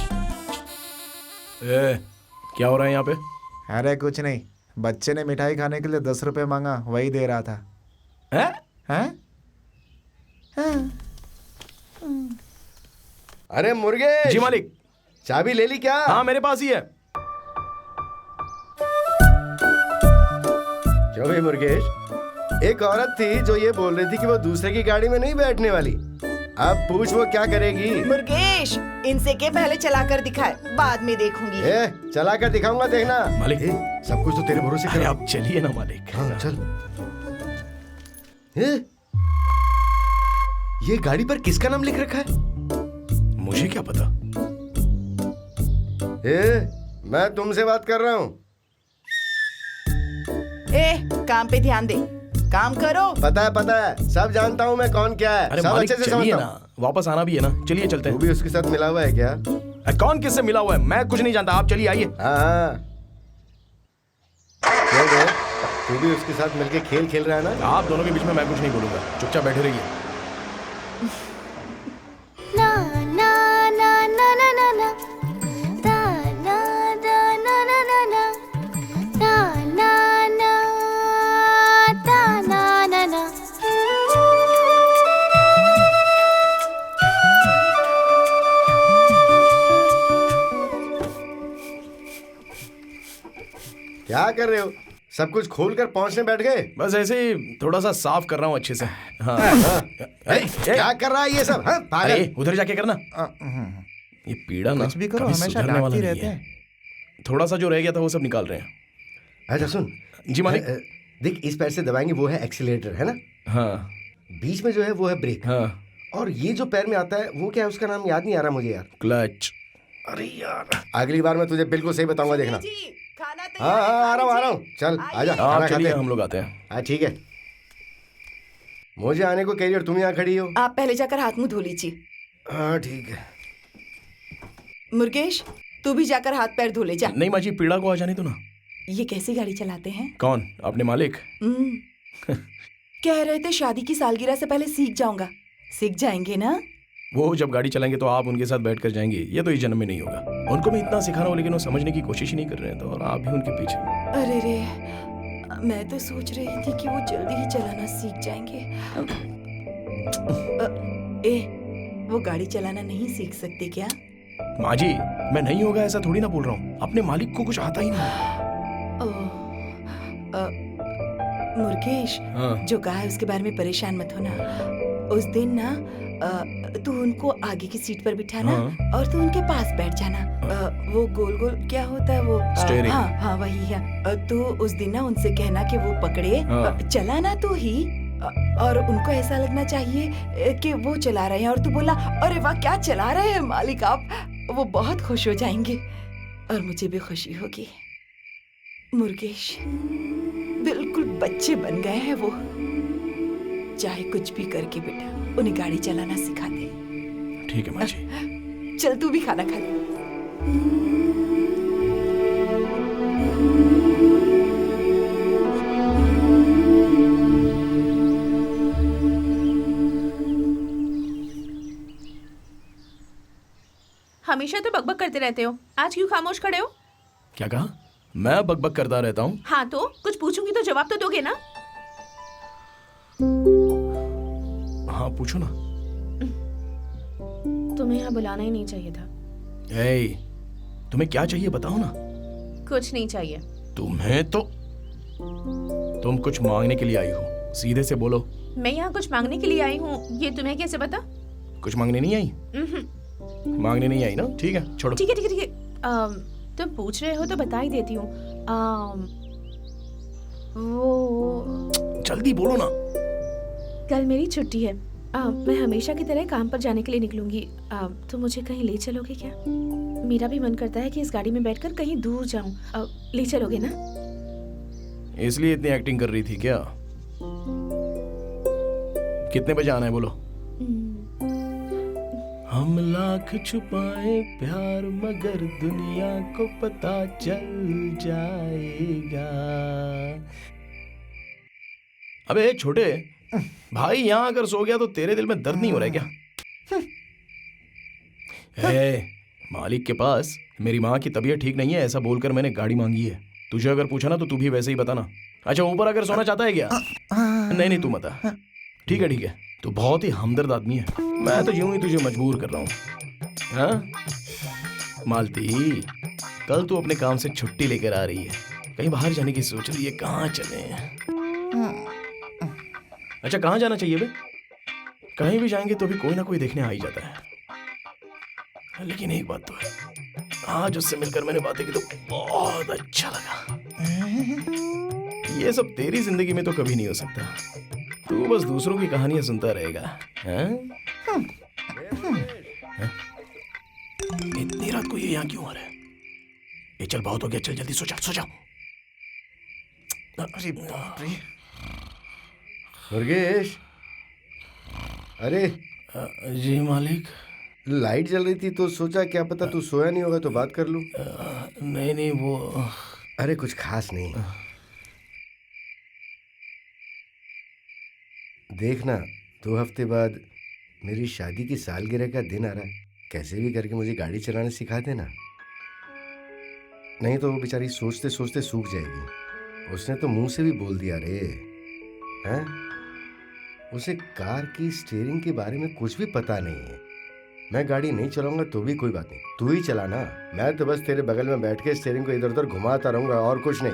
क्या हो रहा है यहाँ पे? अरे कुछ नहीं, बच्चे ने मिठाई खाने के लिए 10 रुपए मांगा, वही दे रहा था। हैं? हैं? अरे मुर्गे, जी मालिक। चाबी ले ली क्या? हाँ मेरे पास ही है। क्यों भाई मुर्गेश, एक औरत थी जो ये बोल रही थी कि वो दूसरे की गाड़ी में नहीं बैठने वाली। अब पूछ वो क्या करेगी? मुर्गेश, इनसे के पहले चलाकर दिखाए, बाद में देखूंगी। चला कर दिखाऊंगा, देखना। मालिक। सब कुछ तो तेरे भरोसे अरे कर। आप चलिए ना मालिक। हाँ चल। ये गाड़ी पर किसका नाम लिख रखा है? मुझे क्या पता। मैं तुमसे बात कर रहा हूँ। काम पे ध्यान दे, काम करो। पता है, सब जानता हूँ मैं कौन क्या है। अरे सब मालिक अच्छे से चलिए समझता ना, हूँ। वापस आना भी है ना। चलिए चलते तू हैं। भी उसके साथ मिला हुआ है क्या? कौन किससे मिला हुआ है मैं कुछ नहीं जानता, आप चलिए आइए। हाँ। तू भी उसके साथ मिलके खेल खेल रहा है ना? आप दोनों के बीच में मैं कुछ नहीं बोलूंगा, चुपचाप बैठे रहिए। ना ना ना ना ना ना ना दा ना दा ना ना ना ना दा ना ना दा ना ना ना। क्या कर रहे हो? सब कुछ खोल कर पहुंचने बैठ गए? बस ऐसे ही थोड़ा सा साफ कर रहा हूँ अच्छे से। हाँ। क्या कर रहा है ये सब? हाँ, पागल। अरे उधर जाके करना। ये पीड़ा ना कुछ भी करो, कभी हमेशा सुधरने वाला डांटती नहीं रहते है। हैं। थोड़ा सा जो रह गया था वो सब निकाल रहे हैं। अच्छा सुन। जी मालिक। देख, इस पैर से दबाएंगे वो है एक्सीलेटर, है ना? हाँ। बीच में जो है वो है ब्रेक। हाँ। और ये जो पैर में आता है वो क्या है, उसका नाम याद नहीं आ रहा मुझे यार। क्लच। अरे यार, अगली बार मैं तुझे बिल्कुल सही बताऊंगा, देखना। खाना हाँ आ रहा हूँ। चल आजा, खाना आप खाते चलिए, हैं। हम लोग आते हैं। हाँ ठीक है। मुझे आने को कह रही और तुम यहाँ खड़ी हो। आप पहले जाकर हाथ मुंह धो लीजिए। हाँ ठीक है। मुर्गेश, तू भी जाकर हाथ पैर धो ले जा। नहीं माँ जी, पीड़ा को आ जाने दो ना। ये कैसी गाड़ी चलाते हैं? कौन? अपने मालिक। कह रहे थे शादी की सालगिरह से पहले सीख जाऊंगा। सीख जाएंगे ना? वो जब गाड़ी चलाएंगे तो आप उनके साथ बैठ कर जाएंगे। ये तो इस जन्म में नहीं होगा। उनको मैं इतना सिखा रहा हूँ लेकिन वो समझने की कोशिश ही नहीं कर रहे हैं, तो और आप भी उनके पीछे। अरे रे, मैं तो सोच रही थी कि वो जल्दी ही चलाना सीख जाएंगे। वो गाड़ी चलाना नहीं सीख सकते क्या? माँ जी, मैं नहीं होगा ऐसा थोड़ी ना बोल रहा हूँ। अपने मालिक को कुछ आता ही नहीं। मुर्गेश, जो कहा है उसके बारे में परेशान मत होना। उस दिन ना तू उनको आगे की सीट पर बिठाना और तू उनके पास बैठ जाना। वो गोल गोल क्या होता है वो? स्टीयरिंग। हाँ वही है। तू उस दिन ना उनसे कहना कि वो पकड़े, चलाना तू ही, और उनको ऐसा लगना चाहिए कि वो चला रहे हैं और तू बोला अरे वाह क्या चला रहे हैं मालिक आप। वो बहुत खुश हो जाएंगे और मुझे भी खुशी होगी। मुर्गेश, बिल्कुल बच्चे बन गए हैं वो। चाहे कुछ भी करके बेटा उन्हें गाड़ी चलाना सिखा दे। ठीक है माँ जी। चल तू भी खाना खा ले। हमेशा तो बकबक करते रहते हो, आज क्यों खामोश खड़े हो? क्या कहा? मैं बकबक करता रहता हूँ? हाँ तो कुछ पूछूंगी तो जवाब तो दोगे ना? हाँ पूछो ना। तुम्हें यहाँ बुलाना ही नहीं चाहिए था। तुम्हें क्या चाहिए बताओ ना। कुछ नहीं चाहिए। तुम्हें तो तुम कुछ मांगने के लिए आई हो, सीधे से बोलो। मैं यहाँ कुछ मांगने के लिए आई हूँ, ये तुम्हें कैसे पता? कुछ मांगने नहीं आई? मांगने नहीं आई ना, ठीक है छोड़ो। ठीक है ठीक है ठीक है। तुम पूछ रहे हो तो बता ही देती हूँ। वो जल्दी बोलो ना। कल मेरी छुट्टी है। मैं हमेशा की तरह काम पर जाने के लिए निकलूंगी। तो मुझे कहीं ले चलोगे क्या? मेरा भी मन करता है कि इस गाड़ी में बैठकर कहीं दूर जाऊं। ले चलोगे ना? इसलिए इतनी एक्टिंग कर रही थी क्या? कितने बजे आना है बोलो? हम लाख छुपाए प्यार मगर दुनिया को पता चल जाएगा। अबे छोटे भाई, यहाँ अगर सो गया तो तेरे दिल में दर्द नहीं हो रहा है क्या? मालिक के पास मेरी माँ की तबीयत ठीक नहीं है ऐसा बोलकर मैंने गाड़ी मांगी है। तुझे अगर पूछा ना तो तू भी वैसे ही बताना। अच्छा ऊपर अगर सोना चाहता है क्या? नहीं नहीं तू मत आ। ठीक है तू बहुत ही हमदर्द आदमी है। मैं तो यूं ही तुझे मजबूर कर रहा हूँ। हाँ मालती, कल तू अपने काम से छुट्टी लेकर आ रही है, कहीं बाहर जाने की सोच रही है, कहाँ चले? अच्छा कहाँ जाना चाहिए बे? कहीं भी जाएंगे तो भी कोई ना कोई देखने आ ही जाता है। लेकिन एक बात तो है, आज उससे मिलकर मैंने बातें की तो बहुत अच्छा लगा। ये सब तेरी जिंदगी में तो कभी नहीं हो सकता। तू बस दूसरों की कहानियां सुनता रहेगा। इतनी रात को ये यहाँ क्यों आ रहा है? ये चल बहुत हो गया, चल जल्दी सो जा। अरे बाप रे। मुर्गेश, अरे जी मालिक। लाइट जल रही थी तो सोचा क्या पता तू सोया नहीं होगा तो बात कर लूं। नहीं वो अरे कुछ खास नहीं। देखना 2 हफ्ते बाद मेरी शादी की सालगिरह का दिन आ रहा है, कैसे भी करके मुझे गाड़ी चलाना सिखा देना, नहीं तो वो बेचारी सोचते सोचते सूख जाएगी। उसने तो मुंह से भी बोल दिया रे। हैं? उसे कार की स्टीयरिंग के बारे में कुछ भी पता नहीं है। मैं गाड़ी नहीं चलाऊंगा तो भी कोई बात नहीं, तू ही चलाना। मैं तो बस तेरे बगल में बैठ के स्टीयरिंग को इधर उधर घुमाता रहूंगा और कुछ नहीं।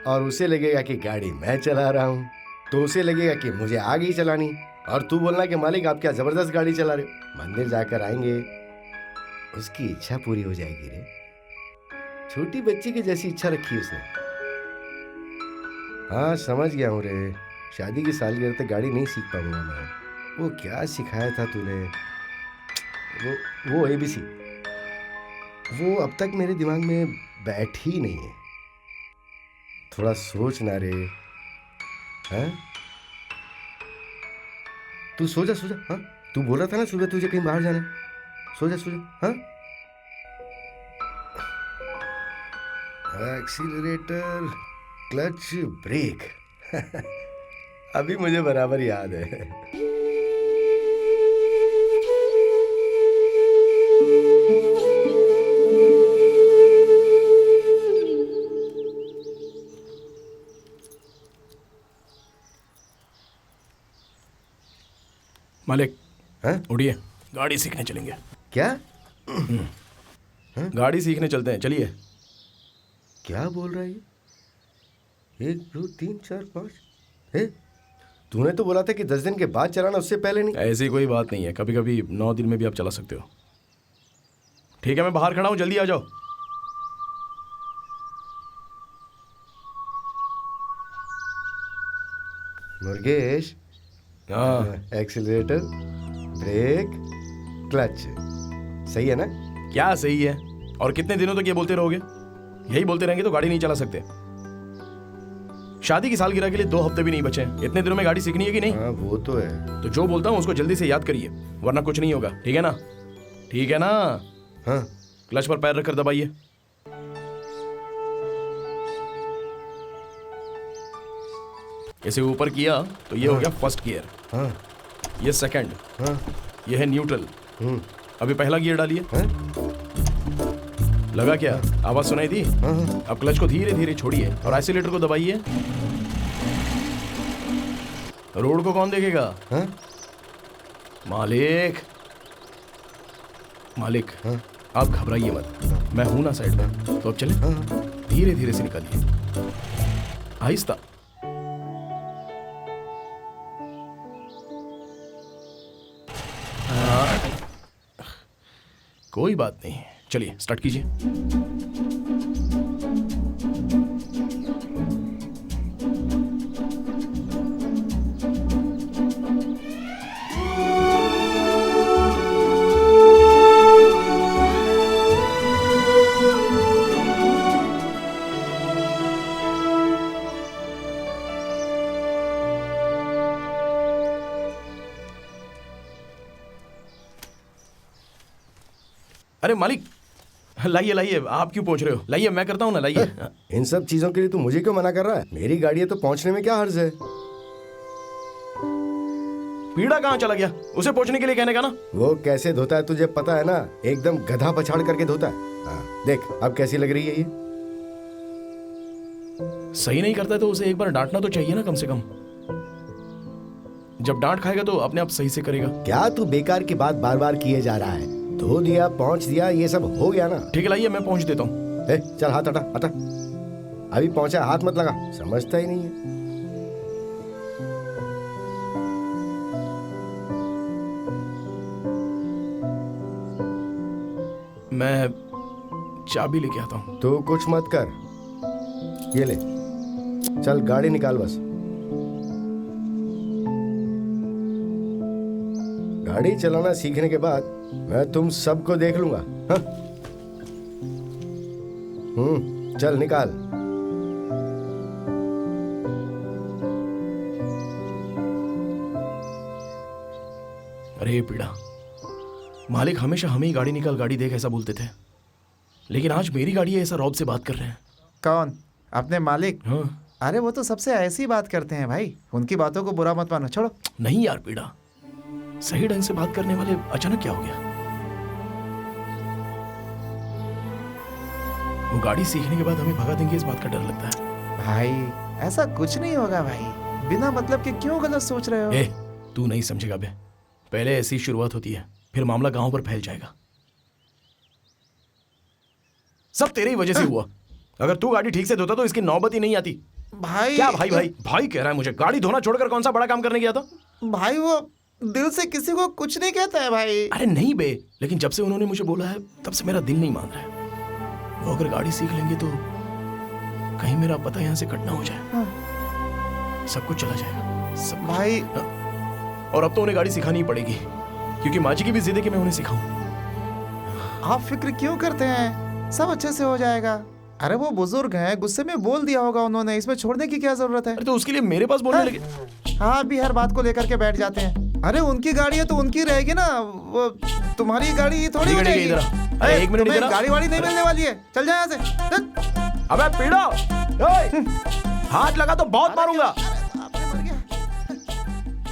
और उसे लगेगा कि गाड़ी मैं चला रहा हूँ, तो उसे लगेगा कि मुझे आ गई चलानी, और तू बोलना कि मालिक आप क्या जबरदस्त गाड़ी चला रहे हो। मंदिर जाकर आएंगे, उसकी इच्छा पूरी हो जाएगी रे। छोटी बच्ची की जैसी इच्छा रखी उसने। हाँ समझ गया हूँ रे, शादी की सालगिरह तक गाड़ी नहीं सीख पाऊंगा मैं। वो क्या सिखाया था तूने, वो ABC, वो अब तक मेरे दिमाग में बैठ ही नहीं है। थोड़ा सोच ना रे। हैं? तू सो जा। हाँ तू बोल रहा था ना सुबह तुझे कहीं बाहर जाना है। सो जा। हाँ एक्सीलरेटर, क्लच, ब्रेक अभी मुझे बराबर याद है। मालिक हैं? उठिए, गाड़ी सीखने चलेंगे। क्या? गाड़ी सीखने चलते हैं, चलिए। क्या बोल रहा है ये? 1 2 3 4 5 है? तूने तो बोला था कि 10 दिन के बाद चलाना, उससे पहले नहीं। ऐसी कोई बात नहीं है, कभी कभी 9 दिन में भी आप चला सकते हो। ठीक है मैं बाहर खड़ा हूं, जल्दी आ जाओ। मुर्गेश, हाँ एक्सीलरेटर, ब्रेक, क्लच, सही है ना? क्या सही है? और कितने दिनों तक ये बोलते रहोगे? यही बोलते रहेंगे तो गाड़ी नहीं चला सकते। शादी की सालगिरह के लिए 2 हफ्ते भी नहीं बचे हैं, इतने दिनों में गाड़ी सीखनी है कि नहीं? हाँ वो तो है। तो जो बोलता हूँ उसको जल्दी से याद करिए, वरना कुछ नहीं होगा। ठीक है ना? ठीक है ना? हाँ क्लच पर पैर रखकर दबाइए। इसे ऊपर किया तो ये हो गया फर्स्ट गियर। हाँ ये सेकंड। हाँ ये है न्यूट्रल। अभी पहला गियर डालिए। लगा क्या? आवाज सुनाई दी? अब क्लच को धीरे धीरे छोड़िए और एक्सीलरेटर को दबाइए। रोड को कौन देखेगा? हाँ? मालिक आप घबराइए मत, मैं हूं ना साइड में। तो अब चले, धीरे धीरे से निकालिए, आहिस्ता। कोई बात नहीं, चलिए स्टार्ट कीजिए। अरे मालिक लाइए लाइए, आप क्यों पूछ रहे हो? लाइए मैं करता हूँ ना, लाइए। इन सब चीजों के लिए तू मुझे क्यों मना कर रहा है? मेरी गाड़ी है तो पहुंचने में क्या हर्ज है? पीड़ा कहाँ चला गया? उसे पोंछने के लिए कहने का ना। वो कैसे धोता है तुझे पता है ना? एकदम गधा पछाड़ करके धोता है। हाँ, देख अब कैसी लग रही है ये। सही नहीं करता तो उसे एक बार डांटना तो चाहिए ना कम से कम। जब डांट खाएगा तो अपने आप सही से करेगा। क्या तू बेकार की बात बार बार किए जा रहा है? धो दिया, पहुंच दिया, ये सब हो गया ना। ठीक है लाइए, मैं पहुंच देता हूँ। चल हाथ हटा हटा। अभी पहुंचा, हाथ मत लगा। समझता ही नहीं है। मैं चाबी लेके आता हूँ। तू कुछ मत कर, ये ले। चल गाड़ी निकाल बस। गाड़ी चलाना सीखने के बाद मैं तुम सबको देख लूंगा। हाँ? चल निकाल। अरे पीड़ा, मालिक हमेशा हमें ही गाड़ी निकाल, गाड़ी देख ऐसा बोलते थे, लेकिन आज मेरी गाड़ी है ऐसा रौब से बात कर रहे हैं। कौन? अपने मालिक? हाँ। अरे वो तो सबसे ऐसी बात करते हैं भाई, उनकी बातों को बुरा मत मानो, छोड़ो। नहीं यार पीड़ा, सही ढंग से बात करने वाले अचानक क्या हो गया? वो गाड़ी सीखने के बाद हमें भगा देंगे इस बात का डर लगता है। भाई ऐसा कुछ नहीं होगा भाई, बिना मतलब के क्यों गलत सोच रहे हो? ए, तू नहीं समझेगा बे। पहले ऐसी शुरुआत होती है, फिर मामला गांव पर फैल जाएगा। सब तेरी ही वजह से हुआ। अगर तू गाड़ी ठीक से धोता तो इसकी नौबत ही नहीं आती। भाई क्या भाई भाई भाई कह रहा है मुझे? गाड़ी धोना छोड़कर कौन सा बड़ा काम करने गया था? भाई वो दिल से किसी को कुछ नहीं कहता है भाई। अरे नहीं बे, लेकिन जब से उन्होंने मुझे बोला है तब से मेरा दिल नहीं मान रहा है। वो अगर गाड़ी सीख लेंगे तो कहीं मेरा पता यहाँ से कट ना हो जाए। हाँ। सब कुछ चला जाएगा सब भाई। और अब तो उन्हें गाड़ी सिखानी ही पड़ेगी, क्योंकि माँ जी की भी जिद है कि मैं उन्हें सिखाऊं। आप फिक्र क्यों करते हैं? सब अच्छे से हो जाएगा। अरे वो बुजुर्ग हैं, गुस्से में बोल दिया होगा उन्होंने, इसमें छोड़ने की क्या जरूरत है? अरे तो उसके लिए मेरे पास बोलने लगे। हाँ अभी हर बात को लेकर के बैठ जाते हैं। अरे उनकी गाड़ी है तो उनकी रहेगी ना, वो तुम्हारी गाड़ी थोड़ी हो जाएगी। अरे एक मिनट, गाड़ी वाड़ी नहीं मिलने वाली है, चल जाए यहाँ से। अबे पीड़ा, हाथ लगा तो बहुत मारूंगा। आपने मर गया।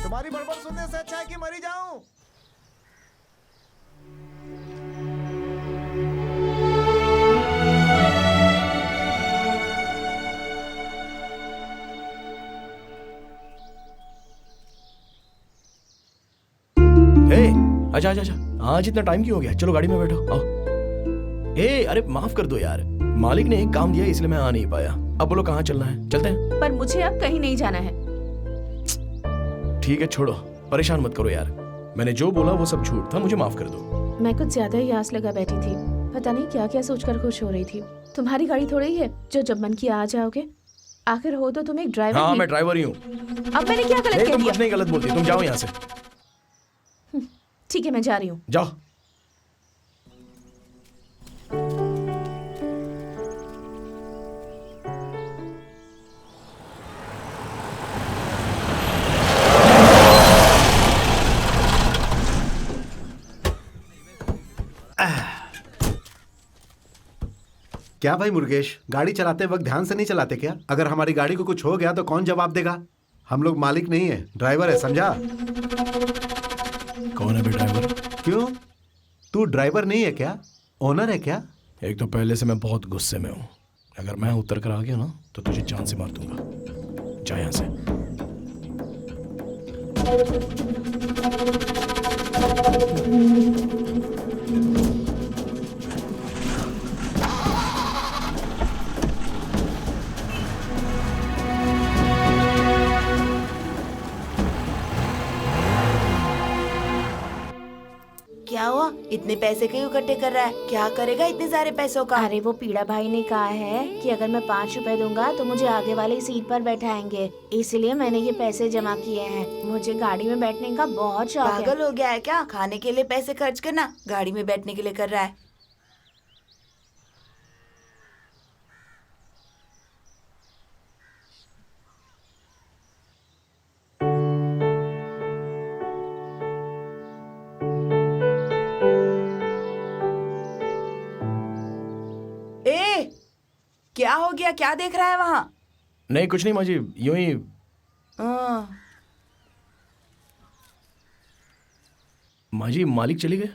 तुम्हारी बड़बड़ सुनने से अच्छा है कि मरी जाऊं। आजा आजा आजा, आज इतना टाइम क्यों हो गया? चलो गाड़ी में बैठो, आओ। अरे माफ कर दो यार, मालिक ने एक काम दिया इसलिए मैं आ नहीं पाया। अब बोलो कहाँ चलना है, चलते हैं? पर मुझे अब कहीं नहीं जाना है। ठीक है छोड़ो, परेशान मत करो यार। मैंने जो बोला वो सब झूठ था, मुझे माफ कर दो। मैं कुछ ज्यादा ही आस लगा बैठी थी, पता नहीं क्या क्या सोचकर खुश हो रही थी। तुम्हारी गाड़ी थोड़ी ही है जो जब मन किया आ जाओगे। आखिर हो तो तुम एक ड्राइवर। हाँ मैं ड्राइवर ही हूँ। अब मैंने क्या गलत कह तुम दिया? कुछ नहीं गलत बोलती, तुम जाओ यहाँ से। ठीक है मैं जा रही हूँ। जाओ। क्या भाई मुर्गेश, गाड़ी चलाते वक्त ध्यान से नहीं चलाते क्या? अगर हमारी गाड़ी को कुछ हो गया तो कौन जवाब देगा? हम लोग मालिक नहीं है, ड्राइवर है, समझा? कौन है बे ड्राइवर? क्यों, तू ड्राइवर नहीं है क्या? ओनर है क्या? एक तो पहले से मैं बहुत गुस्से में हूँ। अगर मैं उतर कर आ गया ना तो तुझे जान से मार दूंगा। जा यहाँ से। क्या हुआ? इतने पैसे क्यों इकट्ठे कर रहा है? क्या करेगा इतने सारे पैसों का? अरे वो पीड़ा भाई ने कहा है कि अगर मैं 5 रुपए दूंगा तो मुझे आगे वाली सीट पर बैठाएंगे, इसलिए मैंने ये पैसे जमा किए हैं। मुझे गाड़ी में बैठने का बहुत शौक है। पागल हो गया है क्या? खाने के लिए पैसे खर्च करना गाड़ी में बैठने के लिए कर रहा है। क्या हो गया? क्या देख रहा है वहाँ? नहीं कुछ नहीं माँ जी, यूं ही। माँ जी मालिक चले गए?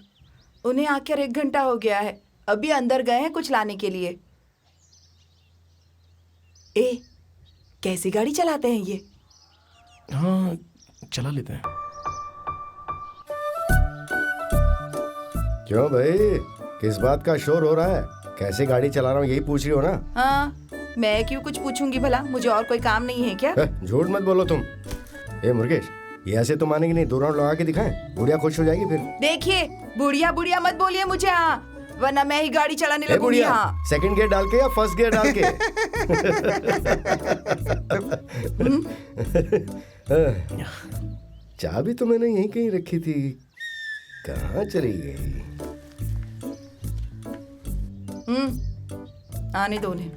उन्हें आकर 1 घंटा हो गया है, अभी अंदर गए हैं कुछ लाने के लिए। कैसी गाड़ी चलाते हैं ये? हाँ चला लेते हैं। क्यों भाई, किस बात का शोर हो रहा है? कैसे गाड़ी चला रहा हूँ यही पूछ रही हो ना? हाँ, मैं क्यों कुछ पूछूंगी भला? मुझे और कोई काम नहीं है क्या? झूठ मत बोलो तुम। मुर्गेश, ये ऐसे तो मानेंगे नहीं, 2 राउंड लगा के दिखाएं, बुढ़िया खुश हो जाएगी फिर। देखिए, बुढ़िया बुढ़िया मत बोलिए मुझे, हाँ, वरना मैं ही गाड़ी चलाने लगूंगी। बुढ़िया, हाँ। सेकंड गियर डाल के या फर्स्ट गियर डाल के? चाबी तो मैंने यहीं कहीं रखी थी, कहाँ चली गई? आने दो उन्हें।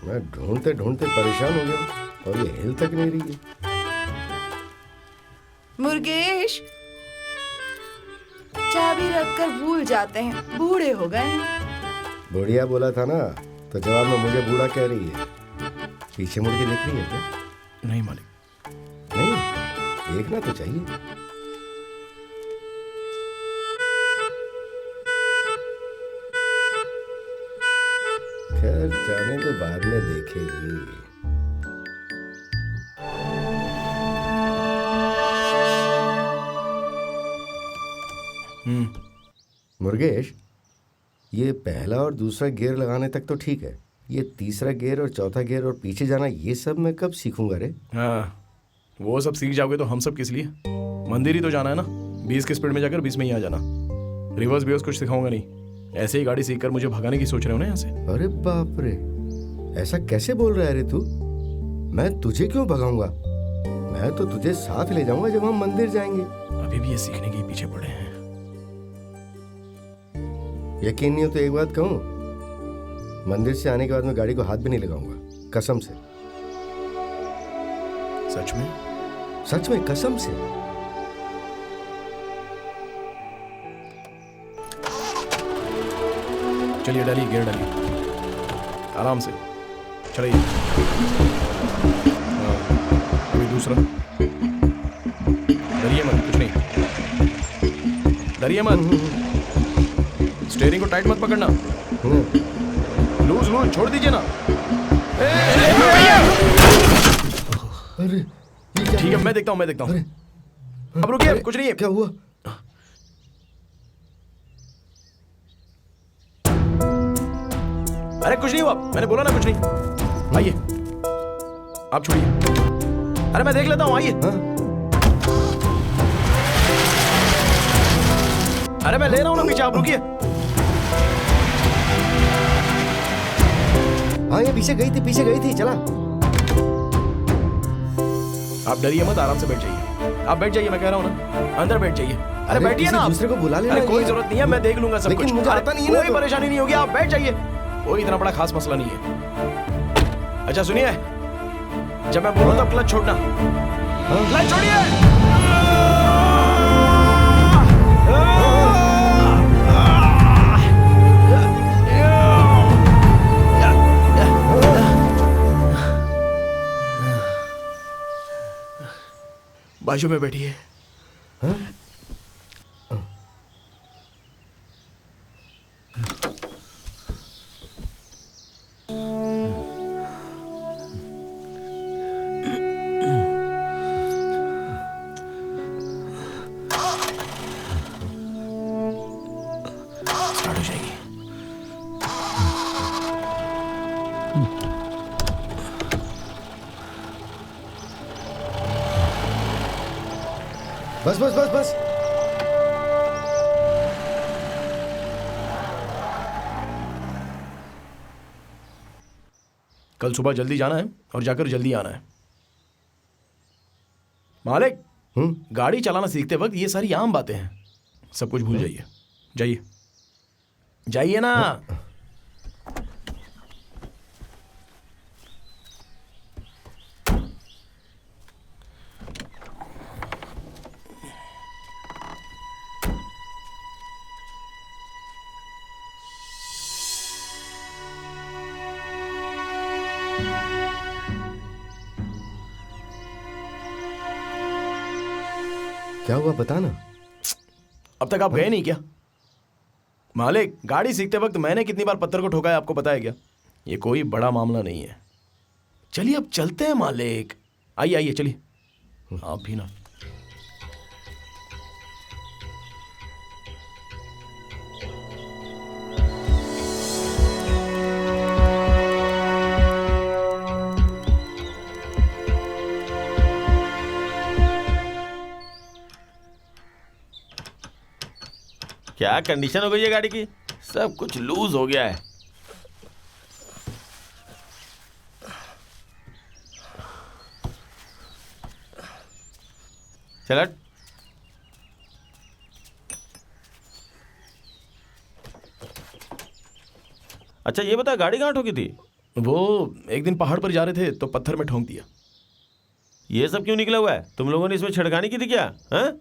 मैं ढूंढते ढूंढते परेशान हो गया और ये हिल तक नहीं रही है। मुर्गेश, चाबी रखकर भूल जाते हैं, बूढ़े हो गए हैं। बुढ़िया बोला था ना, तो जवाब में मुझे बूढ़ा कह रही है। पीछे मुड़ के देख रही है क्या? नहीं मालिक। नहीं, देखना तो चाहिए। खैर जाने के बाद में देखेगी। मुर्गेश, ये पहला और दूसरा गियर लगाने तक तो ठीक है, ये तीसरा गियर और चौथा गियर और पीछे जाना, ये सब मैं कब सीखूंगा रे? हाँ, वो सब सीख जाओगे तो हम सब किस लिए? मंदिर ही तो जाना है ना। 20 की स्पीड में जाकर 20 में ही आ जाना। रिवर्स बिवर्स कुछ सिखाऊंगा नहीं। ऐसे ही गाड़ी सीखकर मुझे भगाने की सोच रहे हो ना यहाँ से? अरे बाप रे, ऐसा कैसे बोल रहा है रे तू? मैं तुझे क्यों भगाऊंगा? मैं तो तुझे साथ ले जाऊंगा जब हम मंदिर जाएंगे। अभी भी ये सीखने के पीछे पड़े हैं। यकीन नहीं हो तो एक बात कहूं, मंदिर से आने के बाद मैं गाड़ी को हाथ भी नहीं लगाऊंगा, कसम से। सच में? सच में, कसम से। चलिए डालिए, गियर डालिए, आराम से चलिए। अभी दूसरा। डरिए मत, कुछ नहीं, डरिए मत। स्टीयरिंग को टाइट मत पकड़ना, लूज लूज छोड़ दीजिए ना। अरे ठीक है, मैं देखता हूँ। अब रुकिए, कुछ नहीं है। क्या हुआ? अरे कुछ नहीं हुआ, मैंने बोला ना कुछ नहीं। आइए, आप छोड़िए। अरे मैं देख लेता हूँ, आइए। अरे मैं ले रहा हूँ ना पीछे, आप रुकिए। हाँ, ये पीछे गई थी, चला। आप डरिए मत, आराम से बैठ जाइए। आप बैठ जाइए, मैं कह रहा हूँ ना, अंदर बैठ जाइए। अरे बैठिए ना, दूसरे को बुला लेना। अरे कोई जरूरत नहीं है, मैं देख लूंगा सब लेकिन कुछ। मुझे आता नहीं है ना, कोई परेशानी नहीं होगी, आप बैठ जाइए। कोई इतना बड़ा खास मसला नहीं है। अच्छा सुनिए, जब मैं बोलूं तब क्लच छोड़ना। क्लच छोड़िए। बाजू में बैठिए। स्टार्ट हो जाएगी। बस। कल सुबह जल्दी जाना है और जाकर जल्दी आना है। मालिक, गाड़ी चलाना सीखते वक्त ये सारी आम बातें हैं, सब कुछ भूल जाइए। जाइए ना। क्या हुआ बता ना। अब तक आप गए नहीं क्या? मालिक, गाड़ी सीखते वक्त मैंने कितनी बार पत्थर को ठोका है आपको पता है क्या? ये कोई बड़ा मामला नहीं है। चलिए अब चलते हैं मालिक। आइए आइए चलिए। आप भी ना। क्या कंडीशन हो गई है गाड़ी की? सब कुछ लूज हो गया है। चल अच्छा ये बता, गाड़ी कहाँ ठोकी थी? वो एक दिन पहाड़ पर जा रहे थे तो पत्थर में ठोक दिया। ये सब क्यों निकला हुआ है? तुम लोगों ने इसमें छिड़कानी की थी क्या? हाँ?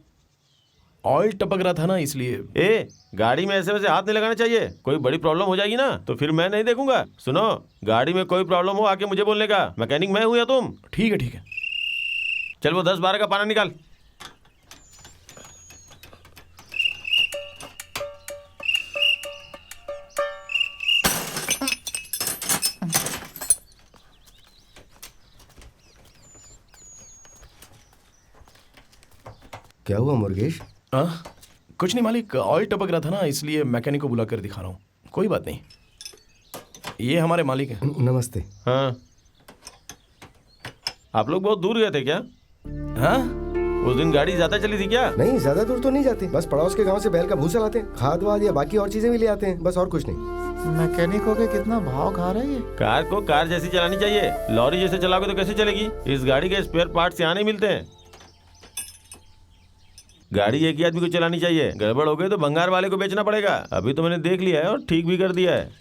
ऑयल टपक रहा था ना इसलिए। ए, गाड़ी में ऐसे वैसे हाथ नहीं लगाना चाहिए। कोई बड़ी प्रॉब्लम हो जाएगी ना तो फिर मैं नहीं देखूंगा। सुनो, गाड़ी में कोई प्रॉब्लम हो आके मुझे बोलने का। मैकेनिक मैं हूं या तुम? ठीक है ठीक है। चल वो 10-12 का पाना निकाल। क्या हुआ मुर्गेश? कुछ नहीं मालिक, ऑयल टपक रहा था ना इसलिए मैकेनिक को बुला कर दिखा रहा हूँ। कोई बात नहीं। ये हमारे मालिक हैं। नमस्ते। हाँ, आप लोग बहुत दूर गए थे क्या? हाँ, उस दिन गाड़ी ज्यादा चली थी क्या? नहीं, ज्यादा दूर तो नहीं जाते, बस पड़ोस के गांव से बैल का भूसा लाते हैं, खाद वाद या बाकी और चीजें भी ले आते हैं, बस और कुछ नहीं। मैकेनिक हो के कितना भाव खा रहा है ये। कार को कार जैसी चलानी चाहिए। लॉरी जैसे चलाओगे तो कैसे चलेगी? इस गाड़ी के स्पेयर पार्ट्स यहाँ नहीं मिलते हैं। गाड़ी एक ही आदमी को चलानी चाहिए। गड़बड़ हो गई तो भंगार वाले को बेचना पड़ेगा। अभी तो मैंने देख लिया है और ठीक भी कर दिया है।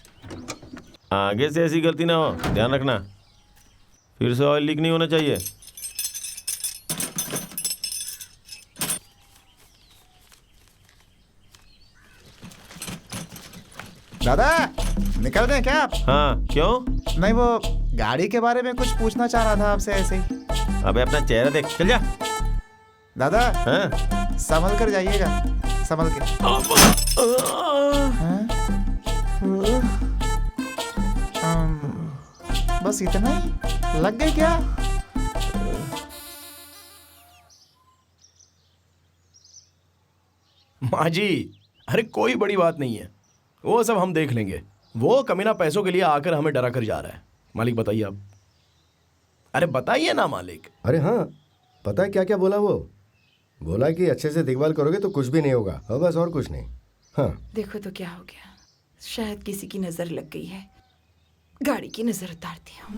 आगे से ऐसी गलती ना हो, ध्यान रखना। फिर से ऑयल लीक नहीं होना चाहिए। दादा निकल रहे हैं क्या आप? हाँ, क्यों? नहीं, वो गाड़ी के बारे में कुछ पूछना चाह रहा था आपसे ऐसे ही। अबे अपना चेहरा देख, चल जा। दादा हाँ? संभल कर जाइएगा, संभल के। हाँ? बस इतना ही? लग गए क्या? माँ जी, अरे कोई बड़ी बात नहीं है, वो सब हम देख लेंगे। वो कमीना पैसों के लिए आकर हमें डरा कर जा रहा है। मालिक बताइए आप। अरे बताइए ना मालिक। अरे हाँ, पता है क्या क्या बोला वो? बोला कि अच्छे से देखभाल करोगे तो कुछ भी नहीं होगा। हाँ, बस और कुछ नहीं। हाँ देखो तो क्या हो गया, शायद किसी की नजर लग गई है। गाड़ी की नजर उतारती हूँ।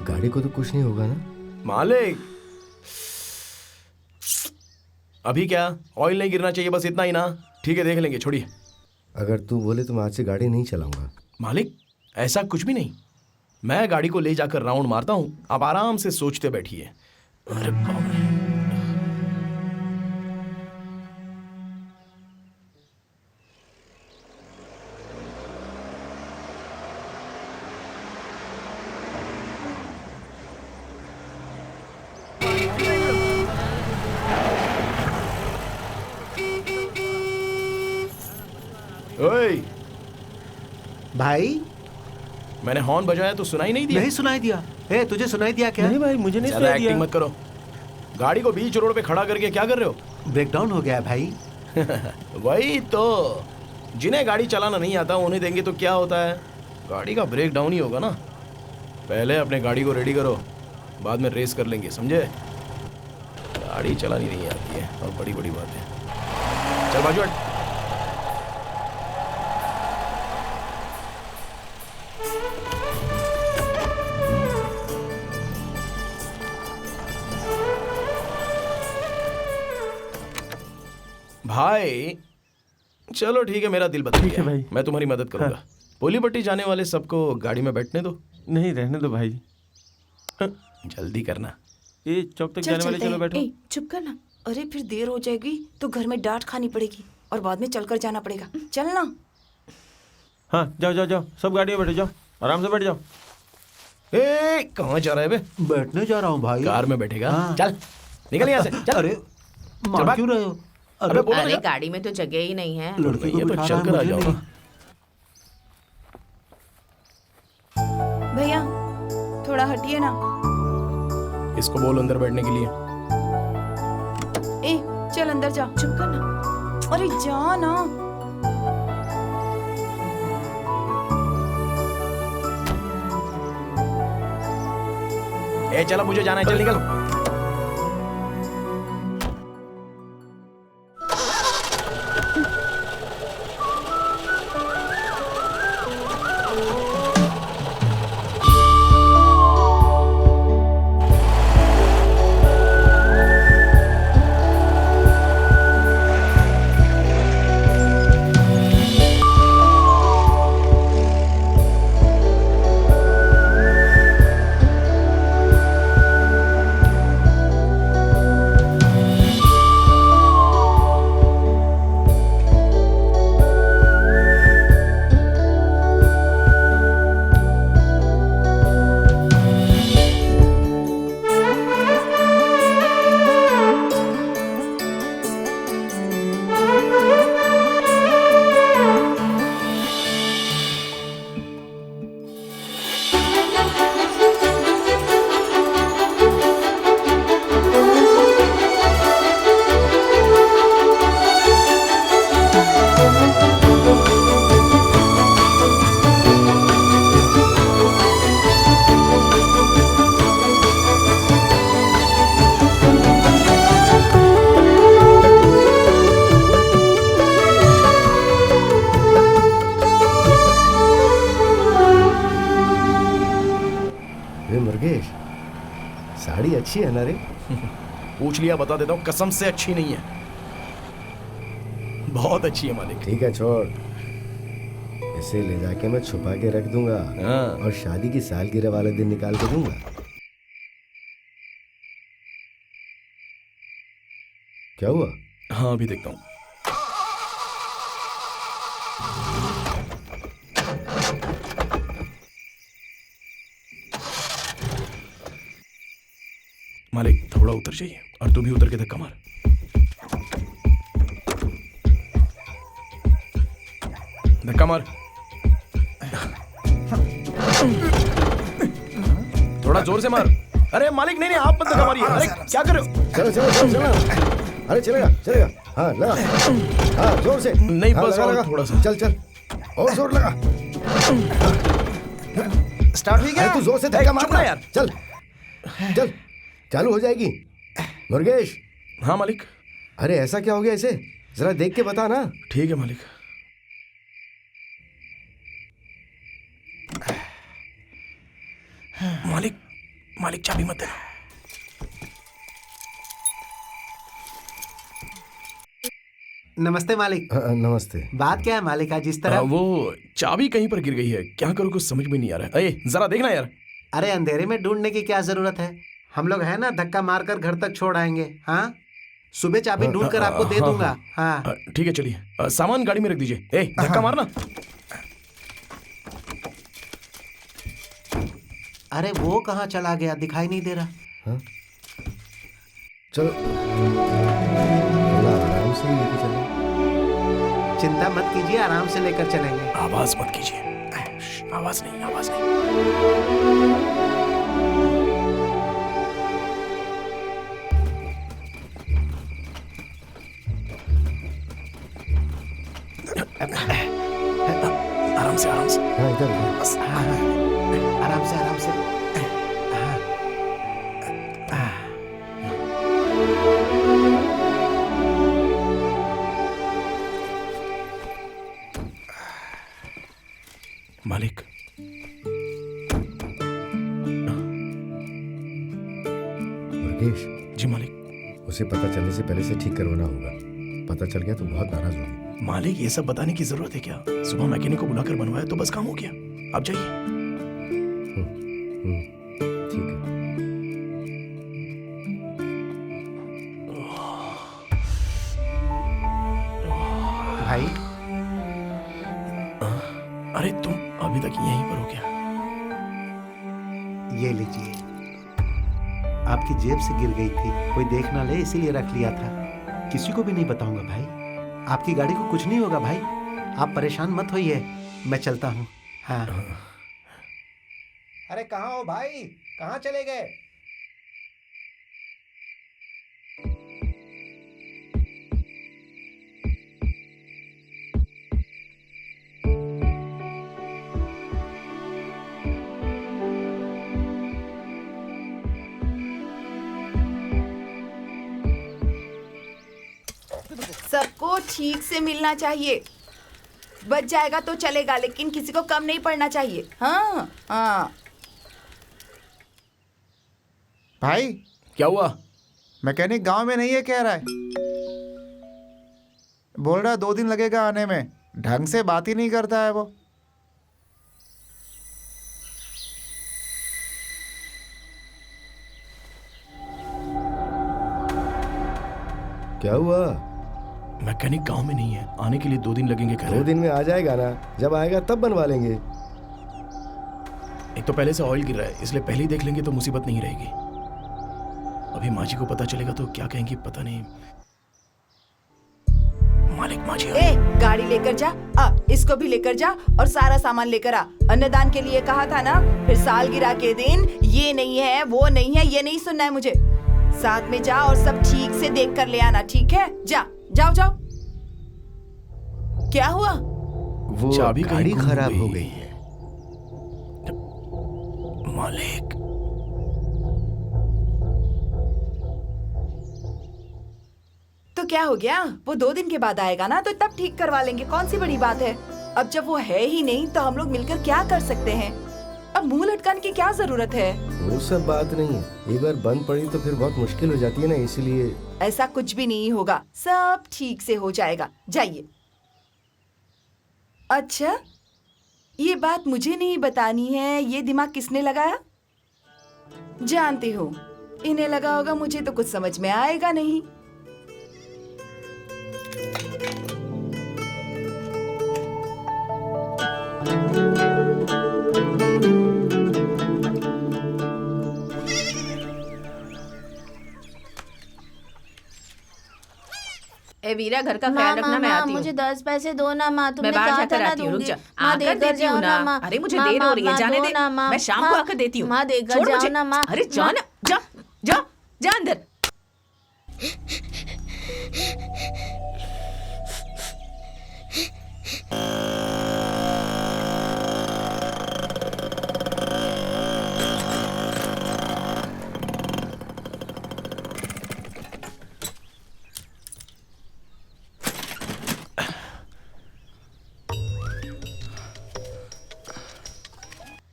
गाड़ी को तो कुछ नहीं होगा ना? मालिक अभी क्या, ऑयल नहीं गिरना चाहिए, बस इतना ही ना। ठीक है, देख लेंगे, छोड़िए। अगर तू बोले तो मैं आज से गाड़ी नहीं चलाऊंगा। मालिक ऐसा कुछ भी नहीं, मैं गाड़ी को ले जाकर राउंड मारता हूँ, आप आराम से सोचते बैठिए। अरे बाप रे। ओए भाई, मैंने हॉर्न बजाया तो सुनाई नहीं दिया? नहीं सुनाई दिया। ए, तुझे सुनाई दिया क्या? नहीं भाई, मुझे नहीं ज्यादा सुनाई दिया। एक्टिंग मत करो। गाड़ी को बीच रोड पे खड़ा करके क्या कर रहे हो? ब्रेकडाउन हो गया है भाई। वही तो, जिन्हें गाड़ी चलाना नहीं आता उन्हें देंगे तो क्या होता है, गाड़ी का ब्रेक डाउन ही होगा ना। पहले अपने गाड़ी को रेडी करो, बाद में रेस कर लेंगे, समझे? गाड़ी चलानी नहीं आती है और बड़ी बड़ी बात है। चल बाजू हट। भाई चलो ठीक है, मेरा दिल बदल गया। भाई। मैं तुम्हारी मदद करूंगा। हाँ। पोली पट्टी जाने वाले सबको गाड़ी में बैठने दो। नहीं, रहने दो भाई। जल्दी करना। ये चौक तक चल जाने वाले, चलते चलो हैं। बैठो। ए, चुप कर ना। अरे फिर देर हो जाएगी तो घर में डांट खानी पड़ेगी और बाद में चलकर जाना पड़ेगा। चल ना। हाँ, जाओ जाओ जाओ, सब गाड़ी में बैठो, जाओ। आराम से बैठ जाओ। ए कहाँ जा रहा है बे? बैठने जा रहा हूँ भाई। कार में बैठेगा? हाँ। चल निकल यहाँ से चल। अरे मार भाग। क्यों रहे हो? अबे बोलो अरे ना। गाड़ी में तो जगह ही नहीं है। लड़की को ये तो बिठा चल रहा है, कर आ मुझे जाओ नहीं। ना। भैया थोड़ा हटिए ना। इसको बोल अंदर बैठने के लिए। ए चल अंदर जा। चुप कर ना। अरे जा ना। ए चलो मुझे जाना है, चल निकल। रे मुर्गेश, साड़ी अच्छी है ना रे? पूछ लिया बता देता हूँ, कसम से अच्छी नहीं है। बहुत अच्छी है मालिक। ठीक है छोड़, इसे ले जाके मैं छुपा के रख दूंगा हाँ। और शादी की सालगिरह वाले दिन निकाल के दूंगा। क्या हुआ? हाँ अभी देखता हूँ। मालिक थोड़ा उतर जाइए और तू भी उतर के धक्का मार। धक्का मार। थोड़ा जोर से मार। अरे मालिक नहीं नहीं आप मत धक्का मारिए। अरे क्या कर रहे हो? चलो चलो चलो चलो। अरे चलेगा चलेगा। हाँ लगा। हाँ जोर से। नहीं हाँ, बस लगा, और लगा। थोड़ा सा। चल चल और जोर लगा। स्टार्ट हुई अरे क्या? तू जोर से धक्का चुप मार रहा यार। चल चल चालू हो जाएगी। मुर्गेश, हाँ मालिक। अरे ऐसा क्या हो गया इसे? जरा देख के बता ना। ठीक है मालिक। मालिक मालिक चाबी मत देना। नमस्ते मालिक। हाँ, नमस्ते। बात क्या है मालिक, आज इस तरह? वो चाबी कहीं पर गिर गई है, क्या करूँ कुछ समझ में नहीं आ रहा है। अरे जरा देखना यार। अरे अंधेरे में ढूंढने की क्या जरूरत है? हम लोग है ना, धक्का मारकर घर तक छोड़ आएंगे। हाँ सुबह चाबी ढूंढ कर आपको दे दूंगा। हाँ ठीक है चलिए। सामान गाड़ी में रख दीजिए। ए धक्का मारना। अरे वो कहाँ चला गया, दिखाई नहीं दे रहा। हाँ? चलो थोड़ा आराम से ही लेके चलो। चिंता मत कीजिए, आराम से लेकर चलेंगे। आवाज मत कीजिए। आवाज नहीं आवाज नहीं। आराम से आराम से। हाँ इधर बस, हाँ, हाँ, आराम से आराम से। हाँ, मालिक मुर्गेश, जी मालिक। उसे पता चलने से पहले से ठीक करवाना होगा। पता चल गया तो बहुत नाराज होगी। मालिक ये सब बताने की जरूरत है क्या? सुबह मैकेनिक को बुलाकर बनवाया तो बस काम हो गया। आप जाइए। ठीक है। भाई अरे तुम अभी तक यहीं पर हो क्या? ये लीजिए। आपकी जेब से गिर गई थी, कोई देख ना ले इसीलिए रख लिया था। किसी को भी नहीं बताऊंगा भाई। आपकी गाड़ी को कुछ नहीं होगा भाई, आप परेशान मत होइए। मैं चलता हूँ। हाँ। अरे कहाँ हो भाई, कहाँ चले गए? सबको ठीक से मिलना चाहिए। बच जाएगा तो चलेगा, लेकिन किसी को कम नहीं पड़ना चाहिए। हाँ हाँ। भाई क्या हुआ? मैकेनिक गांव में नहीं है कह रहा है। बोल रहा 2 दिन लगेगा आने में। ढंग से बात ही नहीं करता है वो। क्या हुआ? मैकेनिक गांव में नहीं है, आने के लिए 2 दिन लगेंगे कह रहा 2 है। दिन में आ जाएगा ना, जब आएगा तब बनवा लेंगे। एक तो पहले से ऑयल गिर रहा है, इसलिए पहले ही देख लेंगे तो मुसीबत नहीं रहेगी। अभी माँ जी को पता चलेगा तो क्या कहेंगी पता नहीं। मालिक माँ जी ए, गाड़ी लेकर जा, इसको भी लेकर जा और सारा सामान लेकर आ। अन्नदान के लिए कहा था ना, फिर सालगिरह के दिन ये नहीं है वो नहीं है ये नहीं सुनना है मुझे। साथ में जा और सब ठीक से देख कर ले आना, ठीक है? जा, जाओ जाओ। क्या हुआ? वो चाबी गाड़ी कहीं गुम खराब हो गई है। मालिक तो क्या हो गया? वो 2 दिन के बाद आएगा ना, तो तब ठीक करवा लेंगे। कौन सी बड़ी बात है? अब जब वो है ही नहीं तो हम लोग मिलकर क्या कर सकते हैं? अब मुंह लटकाने की क्या जरूरत है? वो सब बात नहीं है। एक बार बंद पड़ी तो फिर बहुत मुश्किल हो जाती है ना, इसलिए। ऐसा कुछ भी नहीं होगा, सब ठीक से हो जाएगा। जाइए। अच्छा, ये बात मुझे नहीं बतानी है, ये दिमाग किसने लगाया? जानती हूँ, इन्हें लगा होगा, मुझे तो कुछ समझ में आएगा नहीं। ए वीरा, घर का ख्याल रखना, मैं आती हूँ। मुझे 10 पैसे दो ना माँ, तुमने मैं बाहर कहा जाकर था ना आती हूँ, रुक दूंगी। जा। माँ आकर देकर देती हूँ जाओ ना ना। माँ। अरे मुझे माँ, देर हो रही है, माँ, जाने दो दे। ना माँ। मैं शाम को माँ, आकर देती हूँ। माँ देकर छोड़ जाओ मुझे। ना माँ। अरे जा माँ। ना, जा जा जा अंदर।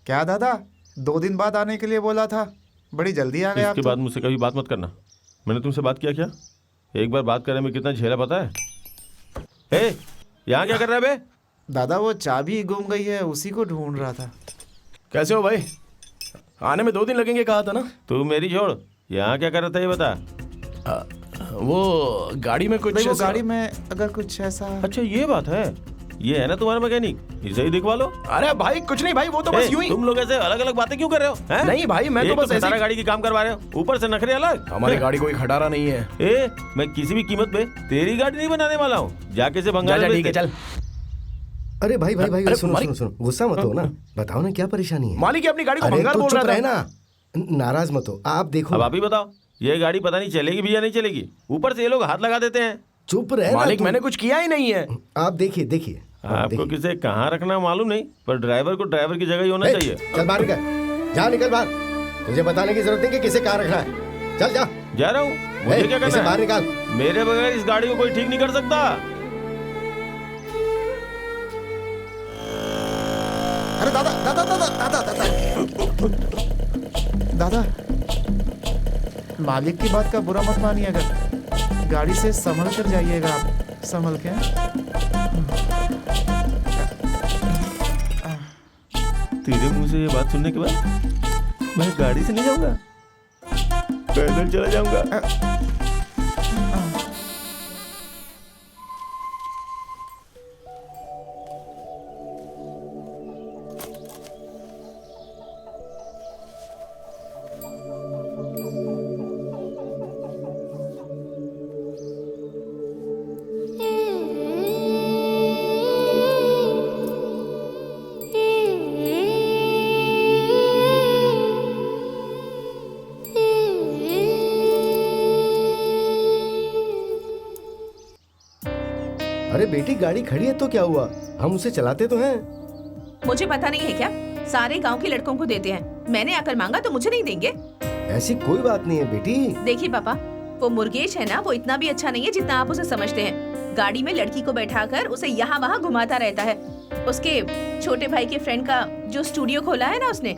क्या दादा, 2 दिन बाद आने के लिए बोला था, बड़ी जल्दी आ गए आप इसके तो। बाद मुझसे कभी बात मत करना। मैंने तुमसे बात किया क्या? एक बार बात करने में कितना झेला पता है? ए, यहाँ क्या कर रहा है बे? दादा वो चाबी गुम गई है, उसी को ढूंढ रहा था। कैसे हो भाई? आने में 2 दिन लगेंगे कहा था ना। तू मेरी छोड़, यहाँ क्या कर रहा था ये बता। वो गाड़ी में कुछ नहीं, वो ऐसा- गाड़ी में अगर कुछ ऐसा। अच्छा ये बात है, ये है ना तुम्हारा मैकेनिक, इसे ही दिखवा लो। अरे भाई कुछ नहीं भाई, वो तो बस यूं ही। तुम लोग ऐसे अलग अलग बातें क्यों कर रहे हो? हैं? नहीं भाई, मैं तो एक बस ऐसे सारा ही- गाड़ी की काम करवा रहे हो, ऊपर से नखरे अलग। हमारी गाड़ी कोई खटारा नहीं है। ए, मैं किसी भी कीमत पे तेरी गाड़ी नहीं बनाने वाला हूँ। जाके से बंगाल जा, में ठीक है बेच दे। चल। अरे भाई भाई भाई, अरे, सुनो मालिक- सुनो सुनो, गुस्सा मत हो ना। बताओ ना क्या परेशानी है? मालिक अपनी गाड़ी को अरे भंगार तो बोल चुप रहा रहे था। ना, नाराज मत हो। आप देखो। अब आप ही बताओ, ये गाड़ी पता नहीं चलेगी भी या नहीं चलेगी। ऊपर से ये लोग हाथ लगा देते हैं। चुप रहे ना मालिक तुम। मैंने कुछ किया ही नहीं है। आप देखिए देखिए। आपको किसे कहाँ रखना मालूम नहीं, पर ड्राइवर को ड्राइवर की जगह ही होना चाहिए। चल बाहर निकल, जा निकल बाहर। तुझे बताने की जरूरत नहीं कि किसे कहाँ रखना है। चल जा। जा रहा हूँ, मुझे क्या इसे करना बाहर है? निकाल। मेरे बगैर इस गाड़ी को कोई ठीक नहीं कर सकता। अरे दादा दादा दादा दादा दादा दादा, मालिक की बात का बुरा मत मानिएगा। गाड़ी से संभल कर जाइएगा आप, संभल के। तेरे मुंह से ये बात सुनने के बाद मैं गाड़ी से नहीं जाऊंगा, पैदल चला जाऊंगा। बेटी गाड़ी खड़ी है तो क्या हुआ, हम उसे चलाते तो हैं। मुझे पता नहीं है क्या, सारे गांव के लड़कों को देते हैं, मैंने आकर मांगा तो मुझे नहीं देंगे? ऐसी कोई बात नहीं है बेटी। देखिए पापा, वो मुर्गेश है ना, वो इतना भी अच्छा नहीं है जितना आप उसे समझते हैं। गाड़ी में लड़की को बैठाकर उसे यहाँ वहाँ घुमाता रहता है। उसके छोटे भाई के फ्रेंड का जो स्टूडियो खोला है ना उसने,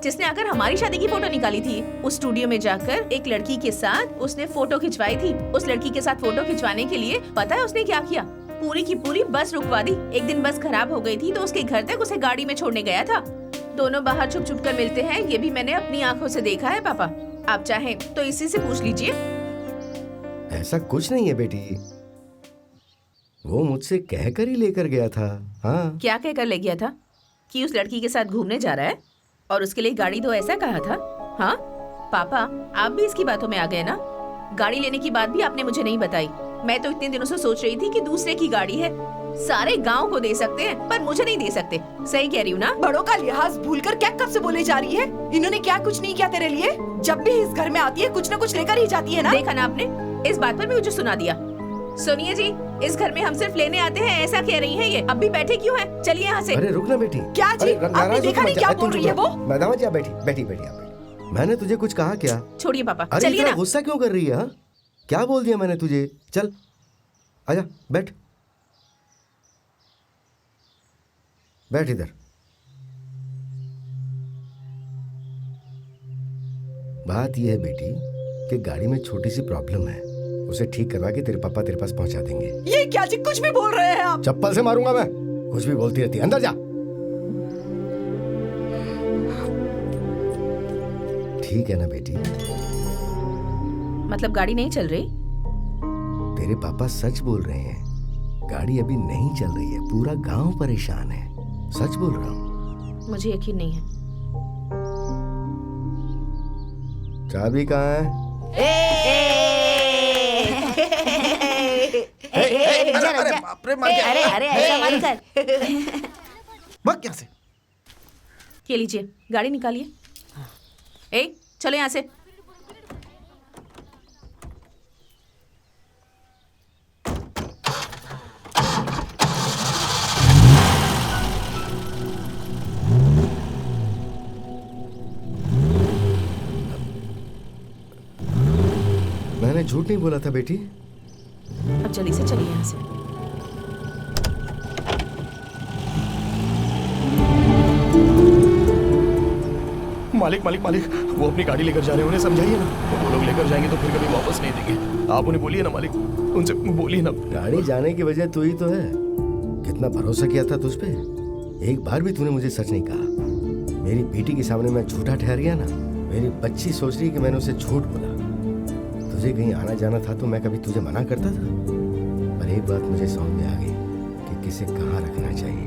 जिसने आकर हमारी शादी की फोटो निकाली थी, उस स्टूडियो में जाकर एक लड़की के साथ उसने फोटो खिंचवाई थी। उस लड़की के साथ फोटो खिंचवाने के लिए पता है उसने क्या किया? पूरी की पूरी बस रुकवा दी। एक दिन बस खराब हो गई थी तो उसके घर तक उसे गाड़ी में छोड़ने गया था। दोनों बाहर छुप छुप कर मिलते हैं, ये भी मैंने अपनी आंखों से देखा है पापा। आप चाहें तो इसी से पूछ लीजिए। ऐसा कुछ नहीं है बेटी, वो मुझसे कहकर ही लेकर गया था। हाँ। क्या कहकर ले गया था? कि उस लड़की के साथ घूमने जा रहा है और उसके लिए गाड़ी दो, ऐसा कहा था? हाँ पापा, आप भी इसकी बातों में आ गए ना। गाड़ी लेने की बात भी आपने मुझे नहीं बताई। मैं तो इतने दिनों से सोच रही थी कि दूसरे की गाड़ी है, सारे गांव को दे सकते हैं पर मुझे नहीं दे सकते। सही कह रही हूँ ना? बड़ों का लिहाज भूलकर क्या कब से बोले जा रही है? इन्होंने क्या कुछ नहीं किया तेरे लिए? जब भी इस घर में आती है कुछ न कुछ लेकर ही जाती है ना। देखा ना आपने, इस बात पर भी मुझे सुना दिया। सुनिए जी, इस घर में हम सिर्फ लेने आते हैं ऐसा कह रही हैं ये। अब भी बैठे क्यों हैं? चलिए यहाँ से। अरे रुक ना बेटी। क्या जी? आपने देखा नहीं क्या बोल रही है वो? मैडम जी, बैठी बैठी बैठी आप। मैंने तुझे कुछ कहा क्या? छोड़िए पापा, अरे चलिए इतना ना। गुस्सा क्यों कर रही है? हाँ? क्या बोल दिया मैंने तुझे? चल आजा, बैठ बैठ इधर। बात यह है बेटी कि गाड़ी में छोटी सी प्रॉब्लम है, उसे ठीक करवा के तेरे पापा तेरे पास पहुंचा देंगे। ये क्या जी कुछ भी बोल रहे हैं आप? चप्पल से मारूंगा मैं, कुछ भी बोलती रहती है। अंदर जा। ठीक है ना बेटी? मतलब गाड़ी नहीं चल रही? तेरे पापा सच बोल रहे हैं, गाड़ी अभी नहीं चल रही है, पूरा गांव परेशान है। सच बोल रहा हूँ। मुझे यकीन नहीं है। चाबी कहाँ है? अरे ऐसा मत कर। भाग यहाँ से। ये लीजिए, गाड़ी निकालिए। ए, चलो यहाँ से। मैंने झूठ नहीं बोला था बेटी। अब जल्दी से चलिए यहाँ से। मालिक मालिक मालिक, वो अपनी गाड़ी लेकर जा रहे हैं, उन्हें समझाइए ना। वो लोग लेकर जाएंगे तो फिर कभी वापस नहीं देंगे। आप उन्हें बोलिए ना मालिक, उनसे बोलिए ना। गाड़ी जाने की वजह तू ही तो है। कितना भरोसा किया था तुझ पे, एक बार भी तूने मुझे सच नहीं कहा। मेरी बेटी के सामने मैं झूठा ठहर गया ना। मेरी बच्ची सोच रही कि मैंने उसे झूठ बोला। तुझे कहीं आना जाना था तो मैं कभी तुझे मना करता था? पर एक बात मुझे समझ में आ गई कि किसे कहाँ रखना चाहिए।